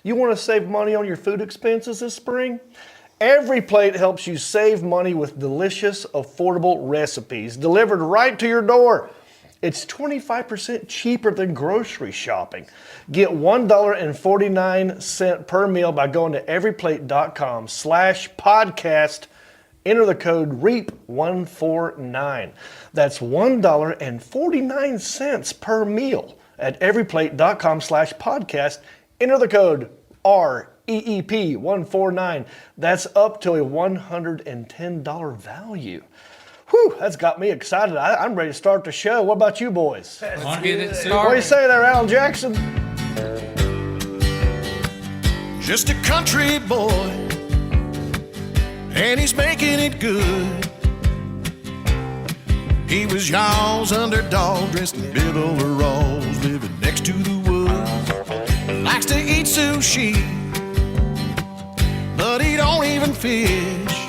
You want to save money on your food expenses this spring? EveryPlate helps you save money with delicious, affordable recipes delivered right to your door. It's 25% cheaper than grocery shopping. Get $1.49 per meal by going to everyplate.com/podcast. Enter the code REAP149. That's $1.49 per meal at everyplate.com/podcast. Enter the code REEP149. That's up to a $110 value. Whew, that's got me excited. I'm ready to start the show. What about you boys? Let's get it started. What do you say there, Alan Jackson? Just a country boy, and he's making it good. He was y'all's underdog, dressed in bib overalls, living next to the woods. Likes to eat sushi, but he don't even fish.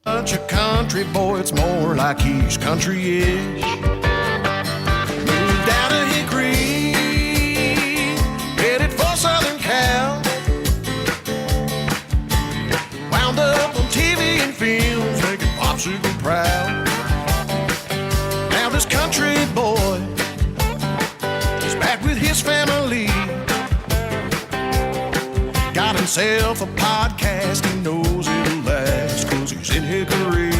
Such a country boy, it's more like he's country-ish. Moved down to Hickory, headed for Southern Cal. Wound up on TV and films, making popsicle proud. Now this country boy is back with his family. Got himself a podcast, he knows it'll last, 'cause he's in Hickory.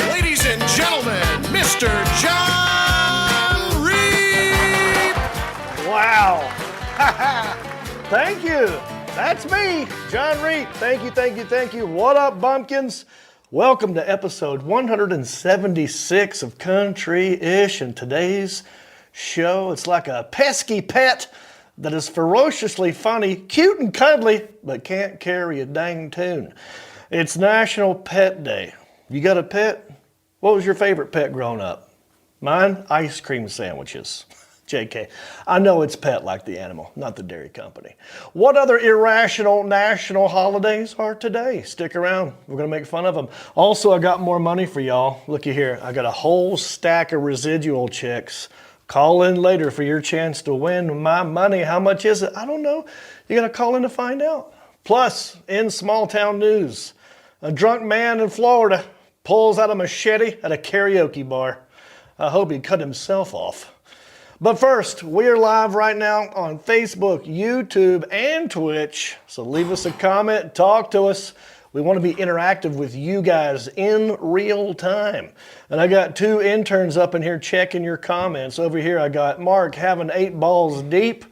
Ladies and gentlemen, Mr. John Reed. Wow. Thank you. That's me, John Reed. Thank you, thank you, thank you. What up, bumpkins? Welcome to episode 176 of Country-ish, and today's show, it's like a pesky pet that is ferociously funny, cute and cuddly, but can't carry a dang tune. It's National Pet Day. You got a pet? What was your favorite pet growing up? Mine? Ice cream sandwiches. JK. I know it's pet like the animal, not the dairy company. What other irrational national holidays are today? Stick around. We're going to make fun of them. Also, I got more money for y'all. Looky here. I got a whole stack of residual checks. Call in later for your chance to win my money. How much is it? I don't know. You got to call in to find out. Plus, in small town news, a drunk man in Florida pulls out a machete at a karaoke bar. I hope he cut himself off. But first, we are live right now on Facebook, YouTube, and Twitch. So leave us a comment, talk to us. We want to be interactive with you guys in real time. And I got two interns up in here checking your comments. Over here, I got Mark having 8 balls deep.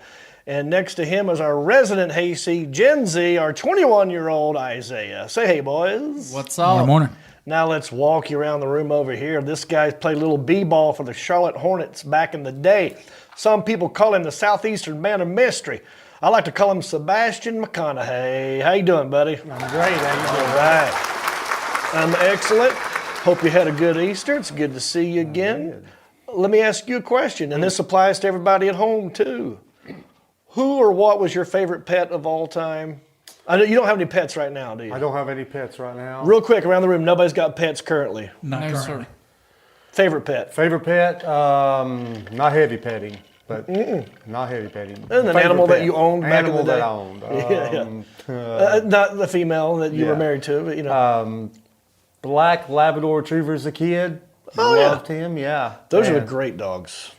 And next to him is our resident hayseed, Gen Z, our 21-year-old Isaiah. Say hey, boys. What's up? Good morning. Now let's walk you around the room over here. This guy played a little b-ball for the Charlotte Hornets back in the day. Some people call him the Southeastern Man of Mystery. I like to call him Sebastian McConaughey. How you doing, buddy? I'm great. How you doing? All right. I'm excellent. Hope you had a good Easter. It's good to see you again. Let me ask you a question, and this applies to everybody at home too. Who or what was your favorite pet of all time? I know you don't have any pets right now, do you? I don't have any pets right now. Real quick, around the room, nobody's got pets currently. No, currently. Favorite pet? Favorite pet? Not heavy petting, but not heavy petting. And an animal that you owned back in the day. Animal that I owned. Not the female that you were married to, but you know. Black Labrador Retriever as a kid. Oh, Loved him, yeah. Those are the great dogs.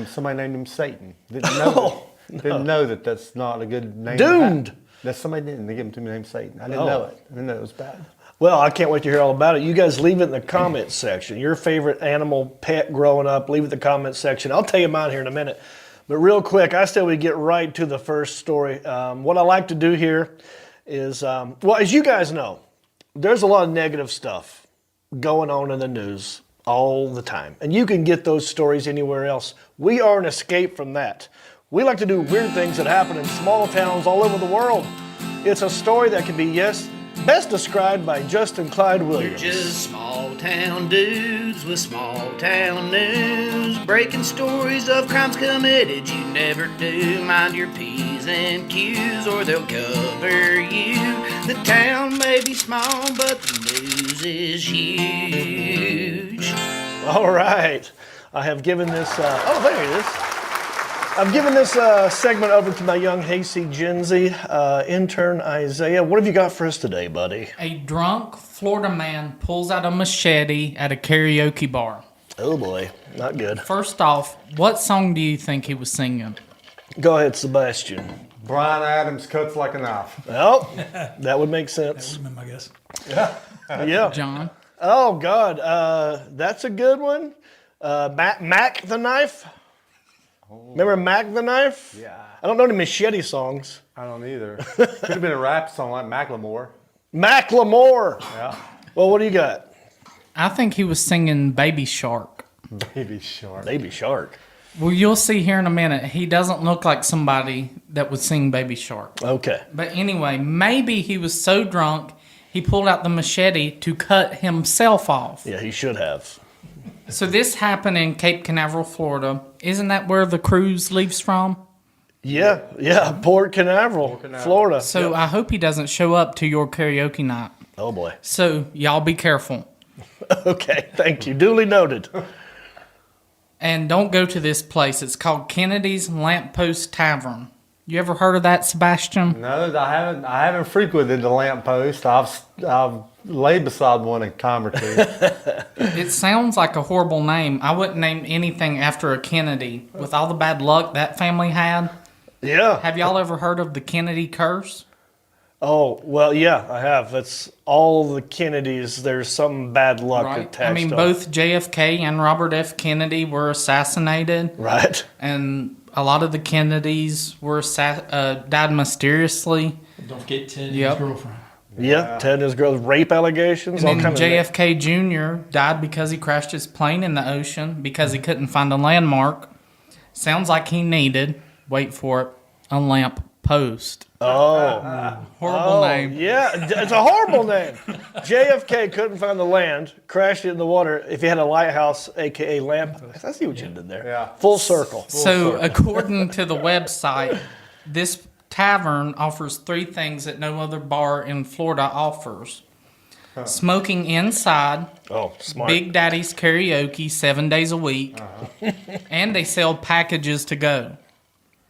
Somebody named him Satan. Didn't know that that's not a good name. Doomed. That somebody didn't. They gave him to me named Satan. I didn't know it. I didn't know it was bad. Well, I can't wait to hear all about it. You guys leave it in the comments section. Your favorite animal, pet growing up, leave it in the comments section. I'll tell you mine here in a minute. But real quick, I still would get right to the first story. What I like to do here is, well, as you guys know, there's a lot of negative stuff going on in the news all the time. And you can get those stories anywhere else. We are an escape from that. We like to do weird things that happen in small towns all over the world. It's a story that can be, best described by Justin Clyde Williams. We're just small town dudes with small town news, breaking stories of crimes committed you never do. Mind your P's and Q's or they'll cover you. The town may be small, but the news is huge. All right. I have given this, oh, there it is. I'm giving this segment over to my young Hasty Gen Z intern Isaiah. What have you got for us today, buddy? A drunk Florida man pulls out a machete at a karaoke bar. Oh boy, not good. First off, what song do you think he was singing? Go ahead, Sebastian. Brian Adams cuts like a knife. Well, that would make sense. I guess. Yeah. John? Oh God, that's a good one. Mac the Knife. Remember Mac the Knife? Yeah. I don't know any Machete songs. I don't either. Could have been a rap song like Macklemore. Macklemore. Yeah. Well, what do you got? I think he was singing Baby Shark. Baby Shark. Baby Shark. Well, you'll see here in a minute. He doesn't look like somebody that would sing Baby Shark. Okay. But anyway, maybe he was so drunk, he pulled out the machete to cut himself off. Yeah, he should have. So this happened in Cape Canaveral, Florida. Isn't that where the cruise leaves from? Yeah, Port Canaveral, Florida. So I hope he doesn't show up to your karaoke night. Oh boy. So y'all be careful. Okay, thank you. Duly noted. And don't go to this place. It's called Kennedy's Lamppost Tavern. You ever heard of that, Sebastian? No, I haven't frequented the lamppost. I've laid beside one a time or two. It sounds like a horrible name. I wouldn't name anything after a Kennedy. With all the bad luck that family had. Yeah. Have y'all ever heard of the Kennedy curse? Oh, well, yeah, I have. It's all the Kennedys. There's some bad luck Right. attached I mean, to both JFK and Robert F. Kennedy were assassinated. Right. And a lot of the Kennedys were died mysteriously. Don't forget Ted and Yep. his girlfriend. Yeah, Ted and his girls, rape allegations, And all then kinds JFK Jr. died because he crashed his plane in the ocean because he couldn't find a landmark. Sounds like he needed, wait for it, a lamp post. Horrible name. Yeah, it's a horrible name. JFK couldn't find the land, crashed it in the water. If he had a lighthouse, a.k.a. lamp. I see what you did there. Yeah. Full circle. So, according to the website, this tavern offers 3 things that no other bar in Florida offers. Smoking inside, Oh, smart. Big Daddy's karaoke 7 days a week, and they sell packages to go.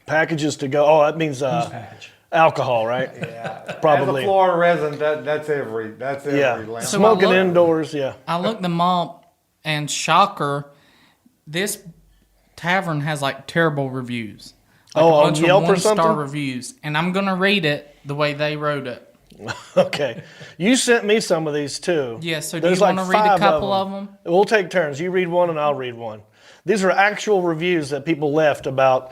Packages to go. Oh, that means Package. alcohol, right? As Probably. a Florida resident, that's every Yeah. lamp. So Smoking I look- indoors, yeah. I looked them up, and shocker, this tavern has like terrible reviews. Like Oh, a on bunch Yelp of or 1-star something? reviews, and I'm gonna read it the way they wrote it. Okay. You sent me some of these too. Yeah, so do There's you want to like read a 5 couple of them? We'll take turns. You read one and I'll read one. These are actual reviews that people left about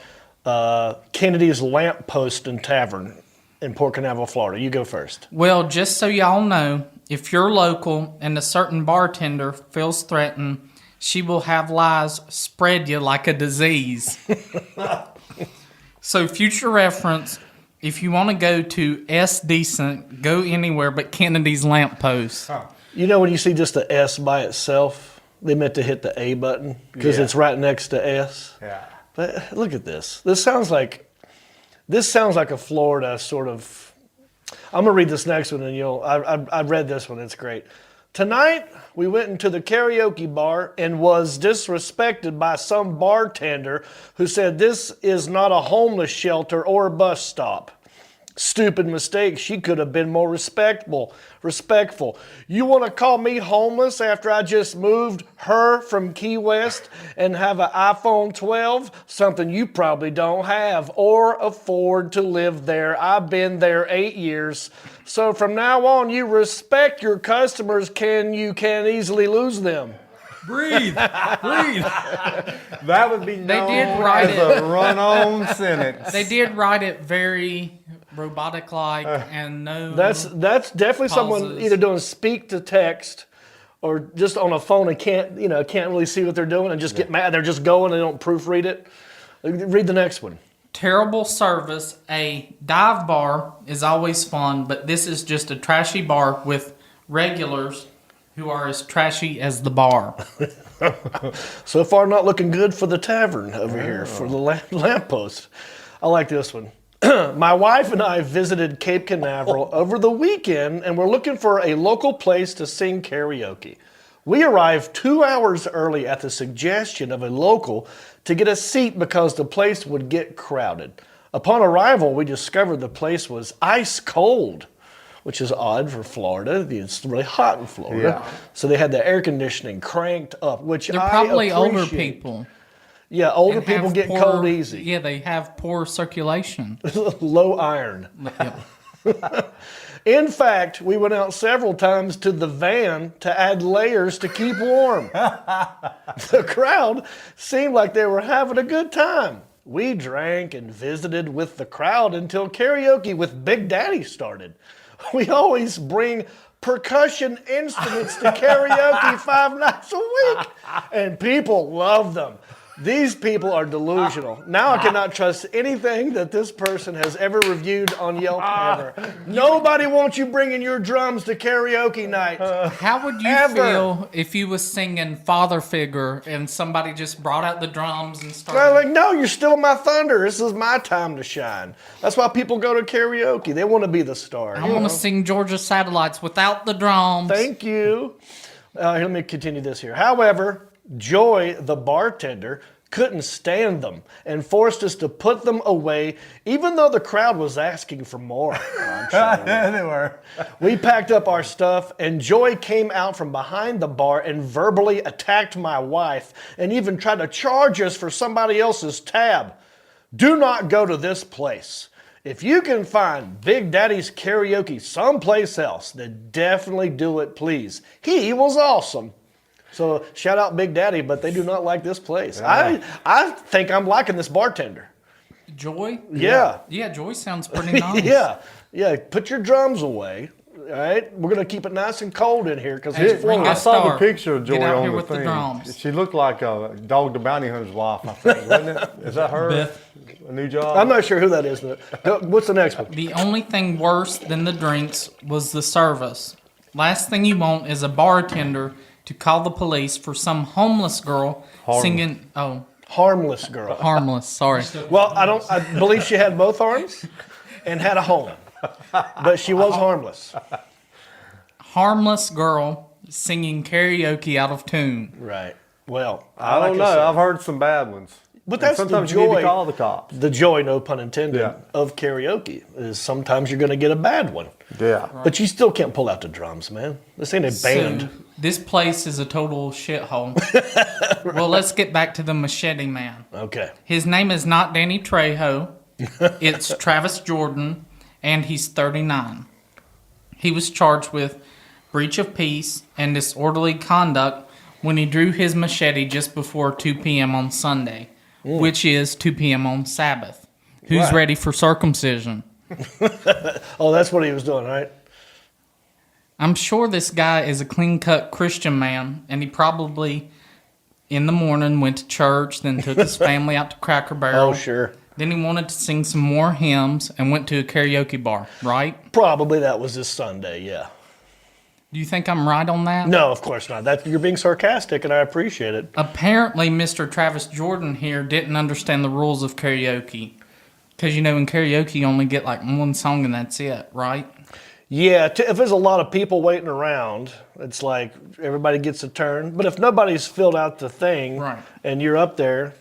Kennedy's Lamppost and Tavern in Port Canaveral, Florida. You go first. Well, just so y'all know, if you're local and a certain bartender feels threatened, she will have lies spread you like a disease. So, future reference, if you want to go to S Decent, go anywhere but Kennedy's Lamppost. You know when you see just the S by itself, they meant to hit the A button because Yeah. it's right next to S. Yeah. But look at this. This sounds like a Florida sort of. I'm gonna read this next one, and I read this one. It's great. Tonight we went into the karaoke bar and was disrespected by some bartender who said this is not a homeless shelter or a bus stop. Stupid mistake. She could have been more respectful. You want to call me homeless after I just moved her from Key West and have an iPhone 12? Something you probably don't have or afford to live there. I've been there 8 years. So from now on, you respect your customers. You can easily lose them. Breathe. Breathe. That would be known did write as a run-on sentence. They did write it very robotic-like and no... That's definitely someone Pauses. either doing speak to text or just on a phone and can't really see what they're doing and just get mad. They're just going and they don't proofread it. Read the next one. Terrible service. A dive bar is always fun, but this is just a trashy bar with regulars who are as trashy as the bar. So far, not looking good for the tavern over here for the lamppost. I like this one. My wife and I visited Cape Canaveral over the weekend and we're looking for a local place to sing karaoke. We arrived 2 hours early at the suggestion of a local to get a seat because the place would get crowded. Upon arrival, we discovered the place was ice cold, which is odd for Florida. It's really hot in Florida. Yeah. So they had the air conditioning cranked up, which They're I probably older appreciate. people. Yeah, older and people have get poor- cold easy. Yeah, they have poor circulation. Low iron. Yep. In fact, we went out several times to the van to add layers to keep warm. The crowd seemed like they were having a good time. We drank and visited with the crowd until karaoke with Big Daddy started. We always bring percussion instruments to karaoke 5 nights a week, and people love them. These people are delusional. Now I cannot trust anything that this person has ever reviewed on Yelp ever. Nobody wants you bringing your drums to karaoke night. How would you Ever. feel if you was singing Father Figure and somebody just brought out the drums and They're started? like, no, you're still my thunder. This is my time to shine. That's why people go to karaoke. They want to be the star. I want to sing Georgia Satellites without the drums. Thank you. Here, let me continue this here. However, Joy, the bartender, couldn't stand them and forced us to put them away, even though the crowd was asking for more. They were. We packed up our stuff, and Joy came out from behind the bar and verbally attacked my wife and even tried to charge us for somebody else's tab. Do not go to this place. If you can find Big Daddy's karaoke someplace else, then definitely do it, please. He was awesome. So shout out Big Daddy, but they do not like this place. I think I'm liking this bartender. Joy? Yeah. Yeah, Joy sounds pretty nice. Yeah. Put your drums away. All right, we're gonna keep it nice and cold in here because Hey, it's ring Florida. I us saw Star. the picture of Joy Get out on here the with the thing. drums. She looked like a Dog the Bounty Hunter's wife, I think, wasn't it? Is that her? Beth. A new job? I'm not sure who that is. What's the next one? The only thing worse than the drinks was the service. Last thing you want is a bartender to call the police for some homeless girl singing. Oh, Harmless girl. harmless. Sorry. Well, I believe she had both arms and had a home, but she was harmless. Harmless girl singing karaoke out of tune. Right. Well, I don't know. I've heard some bad ones. But And that's sometimes the you need joy. to call the cops. The joy, no pun intended, Yeah. of karaoke is sometimes you're going to get a bad one. Yeah. But you still can't pull out the drums, man. This ain't a band. So, this place is a total shithole. Well, let's get back to the Machete Man. Okay. His name is not Danny Trejo. It's Travis Jordan, and he's 39. He was charged with breach of peace and disorderly conduct when he drew his machete just before 2 p.m. on Sunday, which is 2 p.m. on Sabbath. Who's Right. ready for circumcision? Oh, that's what he was doing, right? I'm sure this guy is a clean-cut Christian man, and he probably, in the morning, went to church, then took his family out to Cracker Barrel. Oh, sure. Then he wanted to sing some more hymns and went to a karaoke bar, right? Probably that was this Sunday, yeah. Do you think I'm right on that? No, of course not. You're being sarcastic, and I appreciate it. Apparently, Mr. Travis Jordan here didn't understand the rules of karaoke. Because, in karaoke, you only get like one song and that's it, right? Yeah, if there's a lot of people waiting around, it's like everybody gets a turn. But if nobody's filled out the thing Right. and you're up there,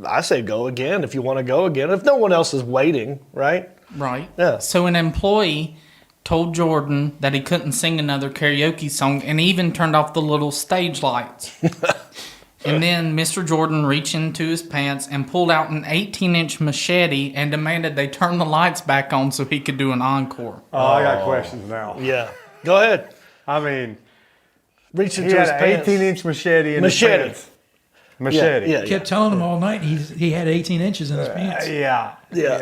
I say go again if you want to go again. If no one else is waiting, right? Right. Yeah. So an employee told Jordan that he couldn't sing another karaoke song and even turned off the little stage lights. And then Mr. Jordan reached into his pants and pulled out an 18-inch machete and demanded they turn the lights back on so he could do an encore. Oh, I got questions now. Yeah. Go ahead. I mean, Reach he into his had an pants. 18-inch machete in Machete. his pants. Machete. Yeah. Kept telling him all night he had 18 inches in his pants. Yeah. Yeah.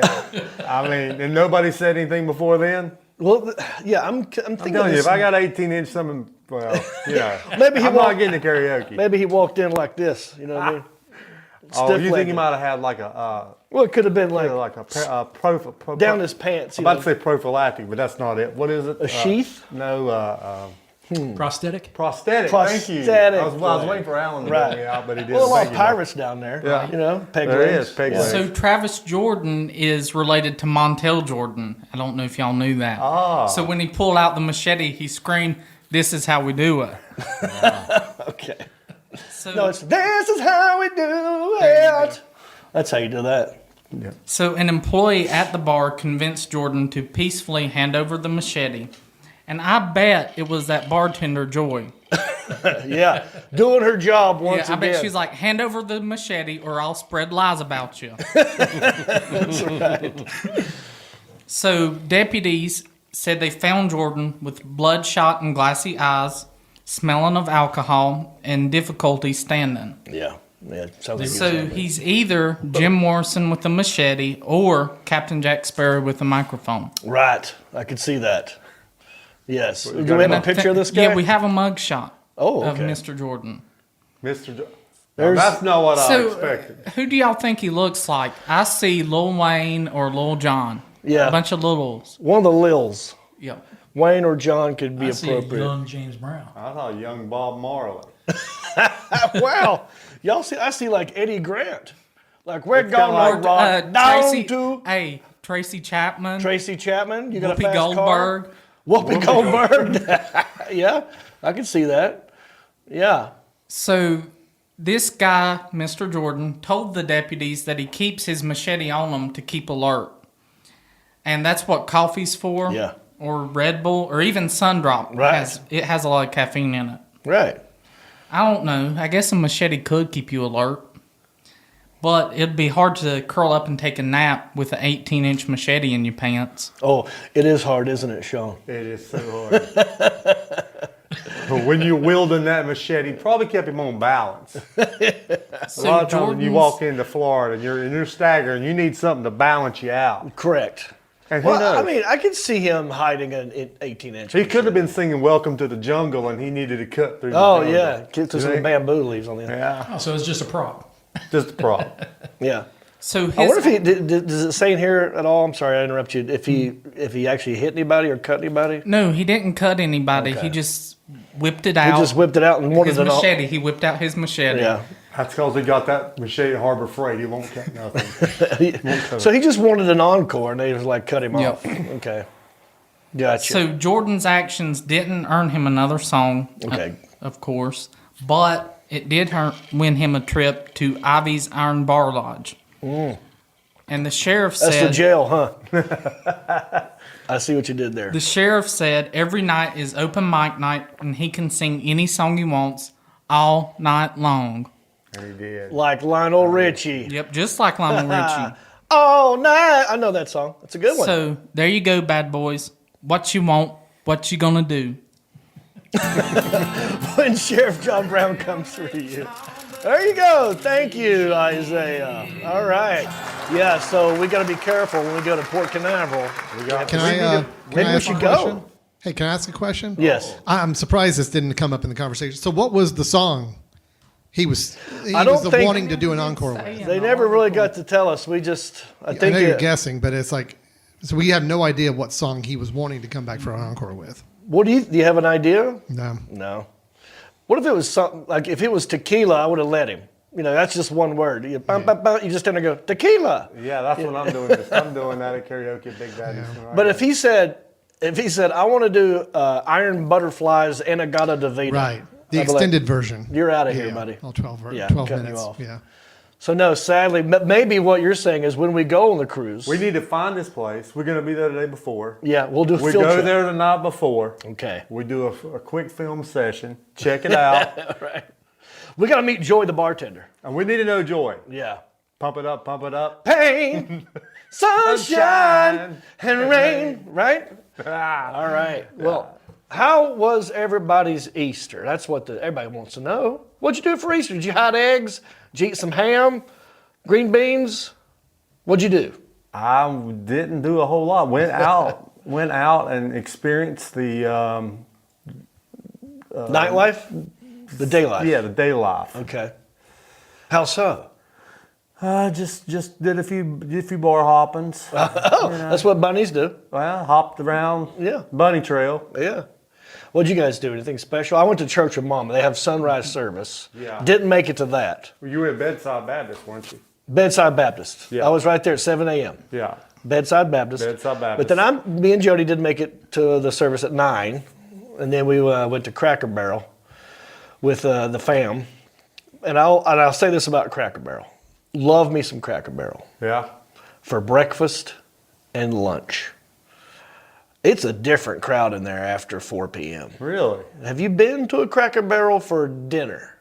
I mean, and nobody said anything before then? Well, yeah, I'm I'm thinking telling you, this. if I got 18-inch something, well, Maybe he I'm walked- not getting to karaoke. Maybe he walked in like this, you know what I mean? Oh, you think Stiff-legged. he might have had like a Well, it could have been like down his pants. I'm about to say prophylactic, but that's not it. What is it? A sheath? No, Prosthetic? prosthetic. Thank you. Prosthetic. I was waiting for Alan to Right. get me out, but he didn't. Well, a lot Thank of you, Mark. pirates down there. Yeah. You know, peg There legs. is, peg Yeah. legs. So Travis Jordan is related to Montel Jordan. I don't know if y'all knew that. Ah. So when he pulled out the machete, he screamed, this is how we do it. Okay. So, No, it's this is how we do it. That's how you do that. so an employee at the bar convinced Jordan to peacefully hand over the machete. And I bet it was that bartender, Joy. Yeah, doing her job once I again. bet she's like, hand over the machete or I'll spread lies about you. That's right. So deputies said they found Jordan with bloodshot and glassy eyes, smelling of alcohol, and difficulty standing. Yeah. Sounds like So he's either Jim Morrison with a machete or Captain Jack Sparrow with a microphone. right. I could see that. Yes. Do we have a picture of this guy? Yeah, we have a mugshot Oh, of okay. Mr. Jordan. Mr. Now, There's- that's not what I So, expected. who do y'all think he looks like? I see Lil Wayne or Lil John. Yeah. A bunch of littles. One of the Lils. Yep. Wayne or John could be I see a appropriate. young James Brown. I thought young Bob Marley. Wow. Y'all see, I see like Eddie Grant. Like we're It's going kinda to rock down Tracy, to hey, Tracy Chapman. Tracy Chapman. You got Whoopi a fast Goldberg. car? Whoopi Goldberg. Yeah, I can see that. Yeah. So this guy, Mr. Jordan, told the deputies that he keeps his machete on him to keep alert. And that's what coffee's for. Yeah. Or Red Bull, or even Sundrop. Right. It has a lot of caffeine in it. Right. I don't know. I guess a machete could keep you alert. But it'd be hard to curl up and take a nap with an 18-inch machete in your pants. Oh, it is hard, isn't it, Sean? It is so hard. But when you're wielding that machete, probably kept him on balance. A lot of times when you walk into Florida and you're staggering, you need something to balance you out. Correct. And who Well, knows? I mean, I could see him hiding an 18-inch. He could have been singing "Welcome to the Jungle" and he needed to cut through. Oh, the jungle. yeah. Get to You some think? bamboo leaves on the end. Yeah, Oh, so it's just a prop. just a prop. Yeah. So his, I wonder if he does it say in here at all? I'm sorry, I interrupt you. If he actually hit anybody or cut anybody, No, he didn't cut anybody. Okay. He just whipped it he out. just whipped it out and wanted his it all. machete. He whipped out his machete. Yeah. That's because he got that machete at Harbor Freight. He won't cut nothing. So he just wanted an encore, and they was like, cut him Yep. off. Okay. Gotcha. So Jordan's actions didn't earn him another song, Okay. of course, but it did win him a trip to Ivy's Iron Bar Lodge. And the sheriff That's said, the jail, huh? I see what you did there. the sheriff said every night is open mic night, and he can sing any song he wants all night long. And he did. Like Lionel Richie. Yep, just like Lionel Richie. All night. I know that song. It's a good one. So there you go, bad boys. What you want? What you gonna do? When Sheriff John Brown comes through you. There you go. Thank you, Isaiah. All right. Yeah, so we got to be careful when we go to Port Canaveral. Can I Maybe we ask should a go. question? Hey, can I ask a question? Yes. I'm surprised this didn't come up in the conversation. So, what was the song he was I don't think- wanting to do an encore with? They never really got to tell us. We just, I I think know you're it- guessing, but it's like, so we have no idea what song he was wanting to come back for an encore with. What do you have an idea? No. No. What if it was something, like if it was tequila, I would have let him. You know, that's just one word. You, bum, bum, bum, you just stand there and go, tequila. Yeah, that's what I'm doing. I'm doing that at karaoke, Big Daddy's. But if he said, I want to do Iron Butterflies Anagata Davida. Right. The I'd be like, extended version. You're out of here, Yeah, buddy. all 12, Yeah, 12 cutting you minutes. off. Yeah. So no, sadly, maybe what you're saying is when we go on the cruise. we need to find this place. We're going to be there the day before. Yeah, we'll do a We field go trip. there the night before. Okay. We do a quick film session. Check it out. Right. We got to meet Joy the bartender. And we need to know Joy. Yeah. Pump it up, pump it up. Pain, sunshine, and rain. Right? All right. Well, how was everybody's Easter? That's what everybody wants to know. What'd you do for Easter? Did you hide eggs? Did you eat some ham? Green beans? What'd you do? I didn't do a whole lot. Went out and experienced the Nightlife? The day life? the day life. Okay. How so? Just did a few bar hoppings. That's what bunnies do. Well, hopped around. Yeah. Bunny trail. Yeah. What'd you guys do? Anything special? I went to church with Mama. They have sunrise service. Yeah. Didn't make it to that. You were at Bedside Baptist, weren't you? Bedside Baptist. Yeah. I was right there at 7 a.m. Yeah. Bedside Baptist. Bedside Baptist. But then me and Jody didn't make it to the service at 9. and then we went to Cracker Barrel with the fam. And I'll say this about Cracker Barrel. Love me some Cracker Barrel. Yeah. For breakfast and lunch. It's a different crowd in there after 4 p.m. Really? Have you been to a Cracker Barrel for dinner?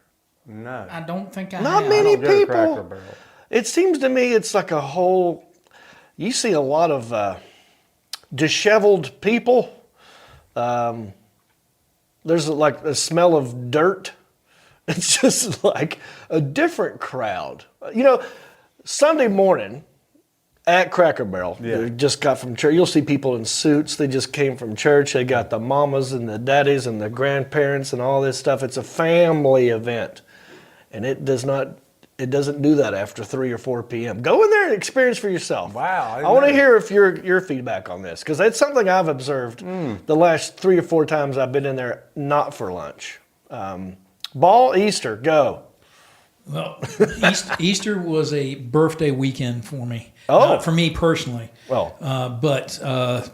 No. I don't think I Not have. many I don't go to people. Cracker Barrel. It seems to me it's like a whole. You see a lot of disheveled people. There's like a smell of dirt. It's just like a different crowd. You know, Sunday morning at Cracker Barrel, they just got from church. You'll see people in suits. They just came from church. They got the mamas and the daddies and the grandparents and all this stuff. It's a family event, and it doesn't do that after 3 or 4 p.m. Go in there and experience for yourself. Wow, I want to hear if your feedback on this, because it's something I've observed the last 3 or 4 times I've been in there, not for lunch. Ball Easter, go. Well, Easter was a birthday weekend for me. Oh. For me personally. Well. But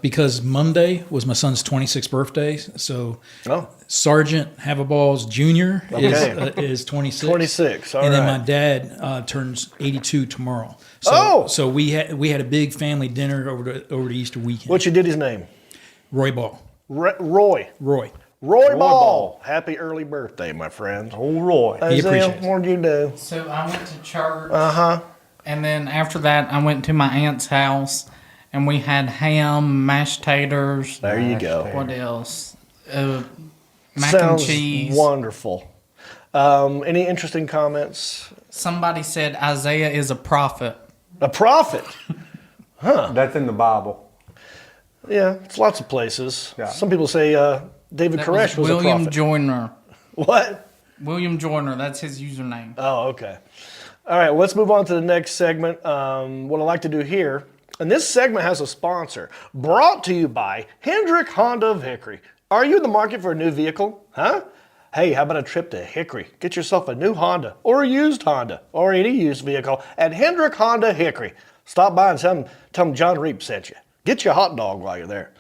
because Monday was my son's 26th birthday, so Oh. Sergeant Havaball's Jr. Okay. is 26. 26, all and then right. my dad turns 82 tomorrow. So we had a big family dinner over the Easter weekend. What's your daddy's name? Roy Ball. Roy. Roy. Ball. Happy early birthday, my friend. Oh, Roy. He Isaiah, appreciates it. what did you do? So I went to church. Uh-huh. And then after that, I went to my aunt's house, and we had ham, mashed taters. There you go. What else? Mac Sounds and cheese. wonderful. Any interesting comments? Somebody said Isaiah is a prophet. A prophet. That's in the Bible. Yeah, it's lots of places. Yeah. Some people say David That Koresh was a William prophet. Joyner. What? William Joyner, that's his username. Oh, okay. All right, let's move on to the next segment. What I like to do here, and this segment has a sponsor, brought to you by Hendrick Honda of Hickory. Are you in the market for a new vehicle? Huh? Hey, how about a trip to Hickory? Get yourself a new Honda or a used Honda or any used vehicle at Hendrick Honda Hickory. Stop by and tell them John Reap sent you. Get you a hot dog while you're there.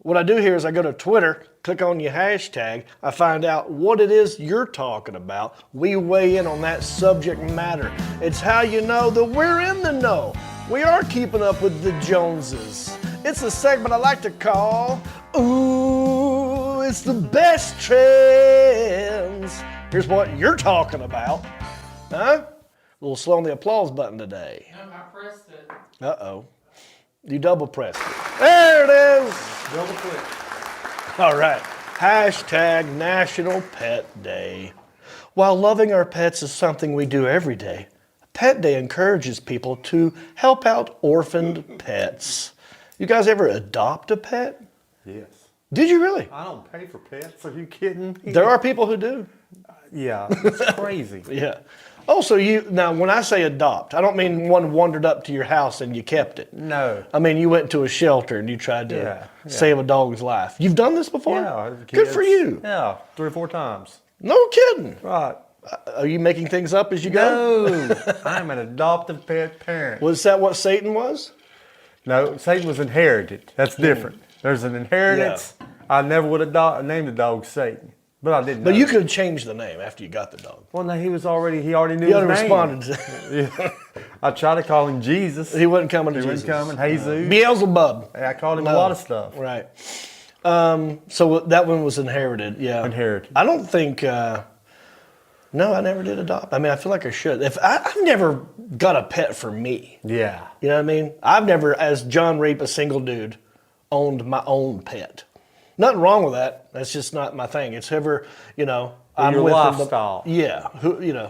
What I do here is I go to Twitter, click on your hashtag, I find out what it is you're talking about. We weigh in on that subject matter. It's how you know that we're in the know. We are keeping up with the Joneses. It's a segment I like to call, Ooh, it's the best trends. Here's what you're talking about. Huh? A little slow on the applause button today. No, I pressed it. Uh-oh. You double pressed it. There it is. Double click. All right. Hashtag National Pet Day. While loving our pets is something we do every day, Pet Day encourages people to help out orphaned pets. You guys ever adopt a pet? Yes. Did you really? I don't pay for pets. Are you kidding? There are people who do. Yeah, it's crazy. Yeah. Oh, so now when I say adopt, I don't mean one wandered up to your house and you kept it. No. I mean, you went to a shelter and you tried to save a dog's life. You've done this before? Yeah. Good for you. Yeah, 3 or 4 times. No kidding. Right. Are you making things up as you go? No, I'm an adoptive pet parent. Was that what Satan was? No, Satan was inherited. That's different. There's an inheritance. I never would have named the dog Satan, but I didn't. But know. you could have changed the name after you got the dog. Well, no, he already knew You his already name. responded. Yeah. I tried to call him Jesus. He wasn't coming to He Jesus. wasn't coming. Jesus. Beelzebub. I called him a No. lot of stuff. Right. So that one was inherited. Yeah. Inherited. I don't think. No, I never did adopt. I mean, I feel like I should. I've never got a pet for me. Yeah. You know what I mean? I've never, as John Reap, a single dude, owned my own pet. Nothing wrong with that. That's just not my thing. It's whoever, I'm your with. lifestyle. Yeah.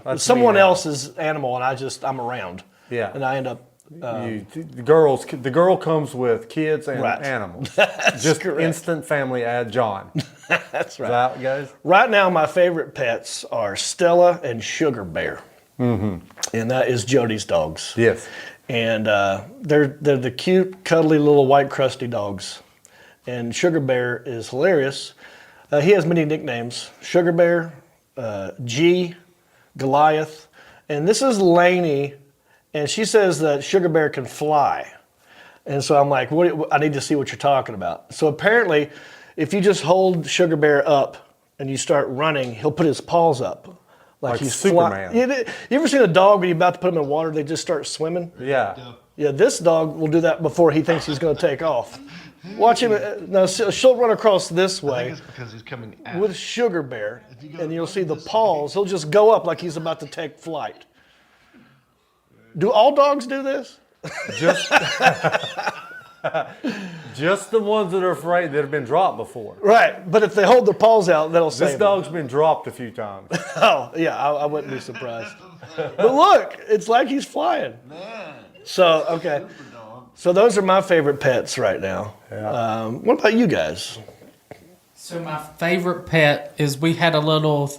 That's someone me now. else's animal, and I'm around. Yeah. And I end up. The girl comes with kids and Right. animals. That's Just correct. instant family add John. That's right. Is that how it goes? Right now, my favorite pets are Stella and Sugar Bear. Mm-hmm. And that is Jody's dogs. Yes. And they're the cute, cuddly little white crusty dogs. And Sugar Bear is hilarious. He has many nicknames. Sugar Bear, G, Goliath. And this is Lainey. And she says that Sugar Bear can fly. And so I'm like, I need to see what you're talking about. So apparently, if you just hold Sugar Bear up and you start running, he'll put his paws up. Like he's Superman. You ever seen a dog when you're about to put him in water, they just start swimming? Yeah. Yeah, this dog will do that before he thinks he's going to take off. Watch him. Now, she'll run across this I way think it's because he's coming out. with Sugar Bear, and you'll see the paws. He'll just go up like he's about to take flight. Do all dogs do this? Just the ones that are afraid that have been dropped before. Right, but if they hold their paws out, that'll save This dog's been dropped a few times. them. Oh, yeah, I wouldn't be surprised. But look, it's like he's flying. So, okay. So those are my favorite pets right now. Yeah. What about you guys? So my favorite pet is we had a little,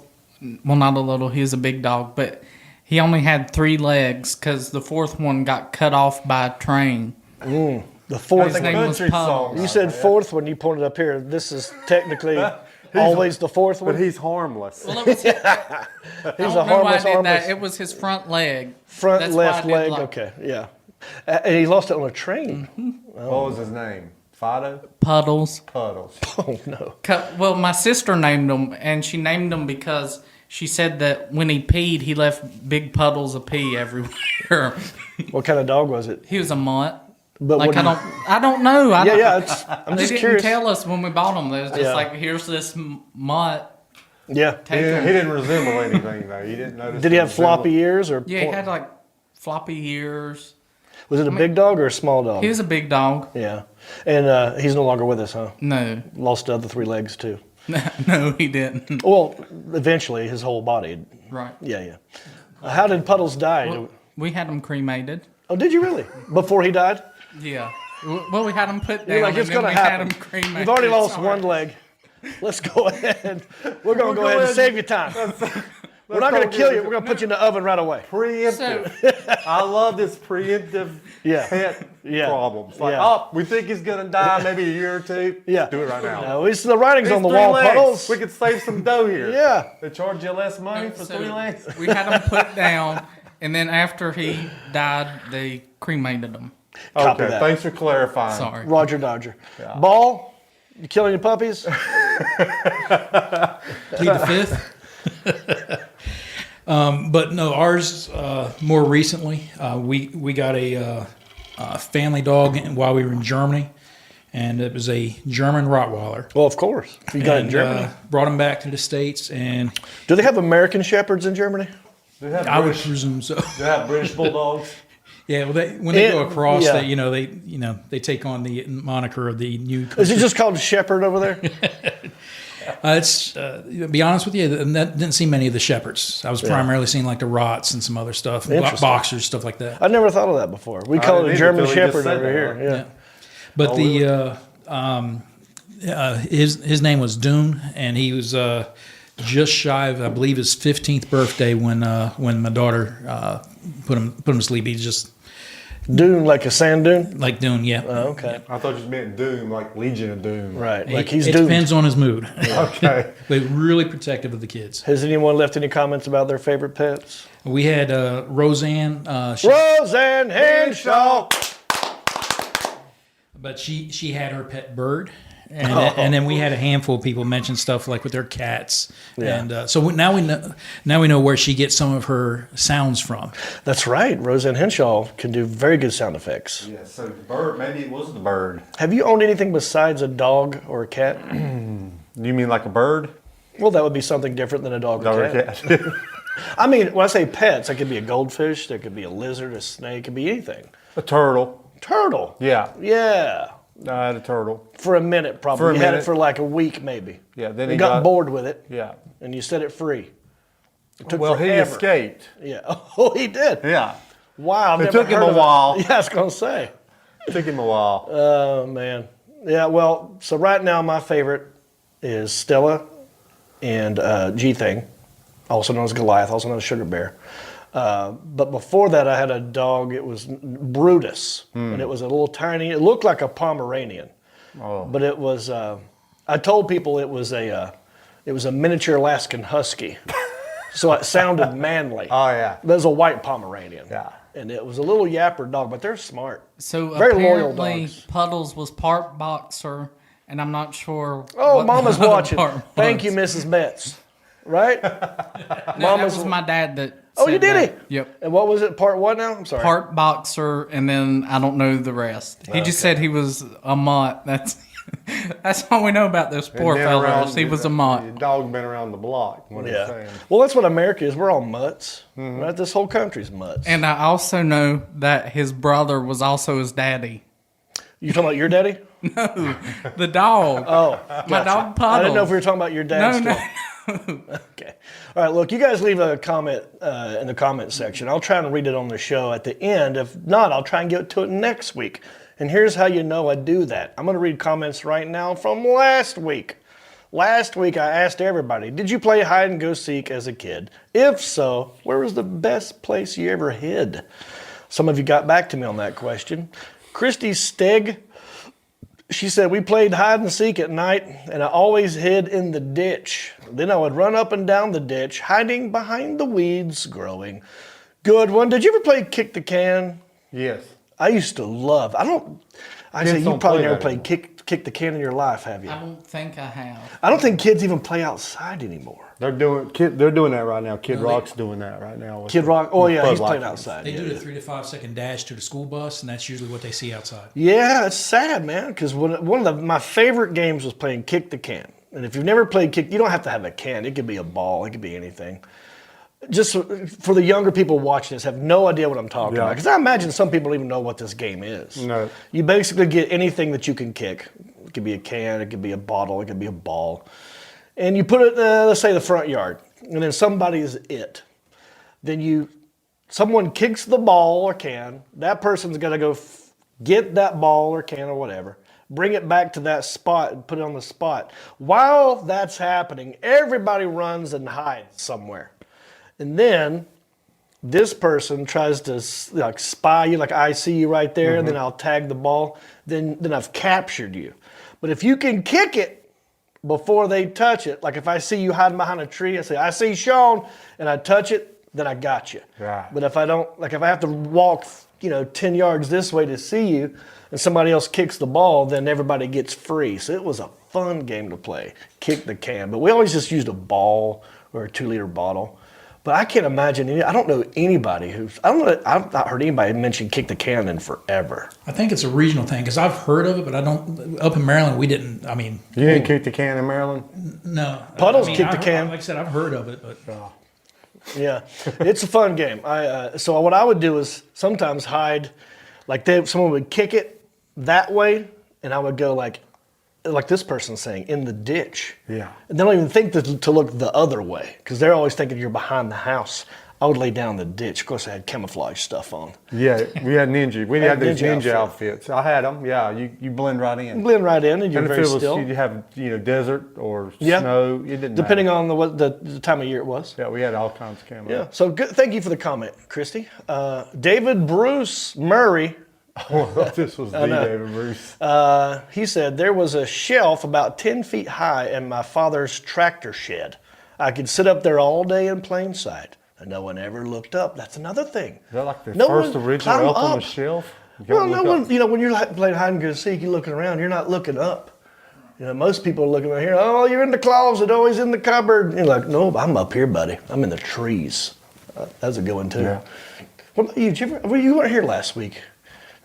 well, not a little, he was a big dog, but he only had 3 legs because the 4th one got cut off by a train. The 4th His name one. was country Puddles. song. You said 4th one, you pointed up here. This is technically always the 4th one. But he's harmless. Well, it was, He's I a don't know why I harmless, did harmless. that. It was his front leg. Front That's why I left did leg. like- Okay, yeah. And he lost it on a train. What was his name? Fido? Puddles. Puddles. Oh no. Well, my sister named him, and she named him because she said that when he peed, he left big puddles of pee everywhere. What kind of dog was it? He was a mutt. But Like what I do you- don't know. I Yeah, don't, yeah. I'm They just didn't curious. tell us when we bought them. They was just Yeah. like, here's this mutt. Yeah. He didn't resemble anything, though. You didn't notice. Did he have resemble- floppy ears or? Yeah, he had like floppy ears. Was it a big dog or a small dog? He was a big dog. Yeah. And he's no longer with us, huh? No, Lost the other 3 legs too. no, he didn't. Well, eventually his whole body. Right. Yeah, yeah. How did Puddles die? Well, we had him cremated. Oh, did you really? Before he died? Yeah. Well, we had him put down. You're like, and it's then going to we happen. Had him cremated. You've already lost Sorry. one leg. Let's go ahead. We're going to go ahead and save you time. We're not going to kill you. We're going to put you in the oven right away. Preemptive. I love this preemptive Yeah. pet Yeah. problems. Like, Yeah. oh, we think he's going to die maybe a year or 2. Yeah. Do it right now. No, it's the writing's These on the 3 wall, legs. Puddles. We could save some dough here. Yeah. They charge you less money for So 3 legs. we had him put down, and then after he died, they cremated him. Copy Okay, that. thanks for clarifying. Sorry. Roger Dodger. Ball, you killing your puppies? Plead the 5th. But no, ours more recently, we got a family dog while we were in Germany, and it was a German Rottweiler. Well, of course. You got it in And, Germany. brought him back to the States, and Do they have American Shepherds in Germany? Do they have I would British, presume so. do they have British bulldogs? Yeah, well, when they go across, yeah. they take on the moniker of the new. Is it just called Shepherd over there? It's to be honest with you, that didn't see many of the shepherds. I was primarily seeing like the Rots and some other stuff, Interesting. boxers, stuff like that. I never thought of that before. We call it a didn't German until he just Shepherd said over that, here. right? Yeah. But his name was Dune, and he was just shy of, I believe, his 15th birthday when my daughter put him to sleep. He just Dune, like a sand dune? like Dune, yeah. Oh, okay. I thought you meant Doom, like Legion of Doom. Right. Like he's it doomed. depends on his mood. Okay. They're really protective of the kids. Has anyone left any comments about their favorite pets? We had Roseanne. Roseanne Henshaw. But she had her pet bird, and then we had a handful of people mention stuff like with their cats, Yeah. and so now we know where she gets some of her sounds from. That's right. Roseanne Henshaw can do very good sound effects. Yeah, so the bird, maybe it was the bird. Have you owned anything besides a dog or a cat? You mean like a bird? Well, that would be something different than a dog Dog or or cat. cat? I mean, when I say pets, it could be a goldfish, there could be a lizard, a snake, it could be anything. A turtle. Turtle. Yeah. Yeah. I had a turtle. For a minute, probably. For a you had it minute. for like a week, maybe. Yeah, then you he got got- bored with it, Yeah. and you set it free. It took Well, he forever. escaped. Yeah. Oh, he did. Yeah. Wow. I've It never took him heard a of it. while. Yeah, I was gonna say. It took him a while. Oh man. Yeah. Well, so right now my favorite is Stella and G Thing, also known as Goliath, also known as Sugar Bear. But before that, I had a dog. It was Brutus, and it was a little tiny. It looked like a Pomeranian, but it was. I told people it was a miniature Alaskan Husky, so it sounded manly. Oh, yeah. That was a white Pomeranian. Yeah. And it was a little yapper dog, but they're smart. So Very loyal apparently dogs. Puddles was part boxer and I'm not sure. Oh, what Mama's the other watching. part Thank you, was. Mrs. Betts. Right? That Mama's. was my dad that. Oh, you said did that. it? Yep. And what was it? Part what now? I'm sorry. Part boxer, and then I don't know the rest. He just said he was a mutt. That's all we know about this poor Been fellow. around- He was a mutt. Your dog's been around the block. What Yeah. he's saying. Well, that's what America is. We're all mutts. Right? This whole country's mutts. And I also know that his brother was also his daddy. You talking about your daddy? The dog. Oh, My dog Puddle. I didn't know if we were talking about your dad No, still. no. Okay. All right, look, you guys leave a comment in the comment section. I'll try and read it on the show at the end. If not, I'll try and get to it next week. And here's how you know I do that. I'm going to read comments right now from last week. Last week, I asked everybody, did you play hide and go seek as a kid? If so, where was the best place you ever hid? Some of you got back to me on that question. Christy Stegg, she said, we played hide and seek at night, and I always hid in the ditch. Then I would run up and down the ditch, hiding behind the weeds growing. Good one. Did you ever play kick the can? Yes. I used to love. I say Kids you don't probably play never that played kick the can in your life, have you? I don't think I have. I don't think kids even play outside anymore. They're doing that right now. Kid Rock's doing that right now. with Kid the- Rock. Oh with yeah, Bud he's Light playing fans. outside. They yeah. do the 3 to 5 second dash to the school bus, and that's usually what they see outside. Yeah, it's sad, man, because one of my favorite games was playing kick the can. And if you've never played kick, you don't have to have a can. It could be a ball. It could be anything. Just for the younger people watching this, have no idea what I'm talking about. Because I imagine some people don't even know what this game is. No. You basically get anything that you can kick. It could be a can. It could be a bottle. It could be a ball. And you put it, let's say, the front yard. And then somebody is it. Then someone kicks the ball or can. That person's got to go get that ball or can or whatever. Bring it back to that spot and put it on the spot. While that's happening, everybody runs and hides somewhere. And then this person tries to like spy you, like I see you right there, and then I'll tag the ball. Then I've captured you. But if you can kick it before they touch it, like if I see you hiding behind a tree, I say, I see Sean, and I touch it, then I got you. Right. But if I don't, like if I have to walk, 10 yards this way to see you, and somebody else kicks the ball, then everybody gets free. So it was a fun game to play, kick the can. But we always just used a ball or a 2-liter bottle. But I can't imagine I don't know anybody I've not heard anybody mention kick the can in forever. I think it's a regional thing because I've heard of it, but I don't. Up in Maryland, we didn't. I mean, You didn't kick the can in Maryland? no. Puddles I mean, kick the I've- can. Like I said, I've heard of it, but Yeah, it's a fun game. So what I would do is sometimes hide, like someone would kick it that way, and I would go like this person's saying, in the ditch. Yeah. And they don't even think to look the other way because they're always thinking you're behind the house. I would lay down in the ditch. Of course, I had camouflage stuff on. Yeah, we had ninja. We had those ninja ninja outfits. I had them. Yeah, you blend right in. Blend right in, and you're And if very it was, still. you have desert or Yeah. snow. It didn't Depending matter. on what the time of year it was. Yeah, we had all kinds of camo. Yeah. So good. Thank you for the comment, Christy. David Bruce Murray. This was the David Bruce. He said there was a shelf about 10 feet high in my father's tractor shed. I could sit up there all day in plain sight, and no one ever looked up. That's another thing. Is that like the No first one original climbed Elf on up. the Shelf? You Well, gotta no look one. up. When you're playing hide and go seek, you're looking around. You're not looking up. Most people are looking right here. Oh, you're in the closet. Always in the cupboard. And you're like, no, I'm up here, buddy. I'm in the trees. That's a good one too. Yeah. What about you? You weren't here last week.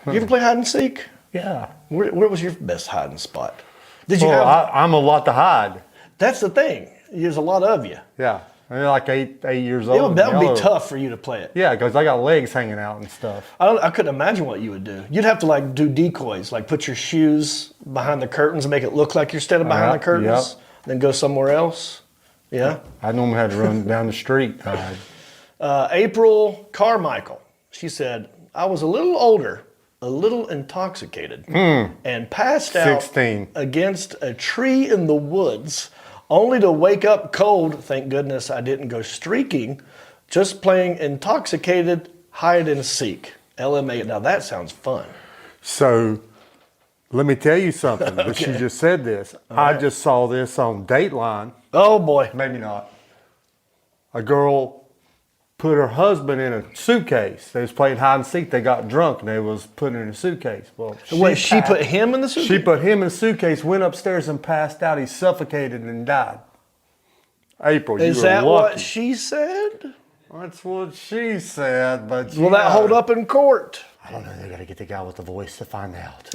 Did you ever play hide and seek? Yeah. Where was your best hiding spot? Did you Well, have? I'm a lot to hide. That's the thing. There's a lot of you. Yeah. I'm like eight years old. That would Y'all be are- tough for you to play it. Yeah, because I got legs hanging out and stuff. I couldn't imagine what you would do. You'd have to like do decoys, like put your shoes behind the curtains and make it look like you're standing behind the curtains, Yep. then go somewhere else. Yeah. I normally had to run down the street. to hide. April Carmichael, she said, I was a little older, a little intoxicated, and passed out 16. against a tree in the woods, only to wake up cold. Thank goodness I didn't go streaking, just playing intoxicated hide and seek. LMA. Now that sounds fun. So let me tell you something. But she just said this. I just saw this on Dateline. Oh boy. Maybe not. A girl put her husband in a suitcase. They was playing hide and seek. They got drunk and they was putting it in a suitcase. Well, she put him in the suitcase? She put him in a suitcase, went upstairs and passed out. He suffocated and died. April, you were lucky. Is that what she said? That's what she said, but will that hold up in court? I don't know. They got to get the guy with the voice to find out.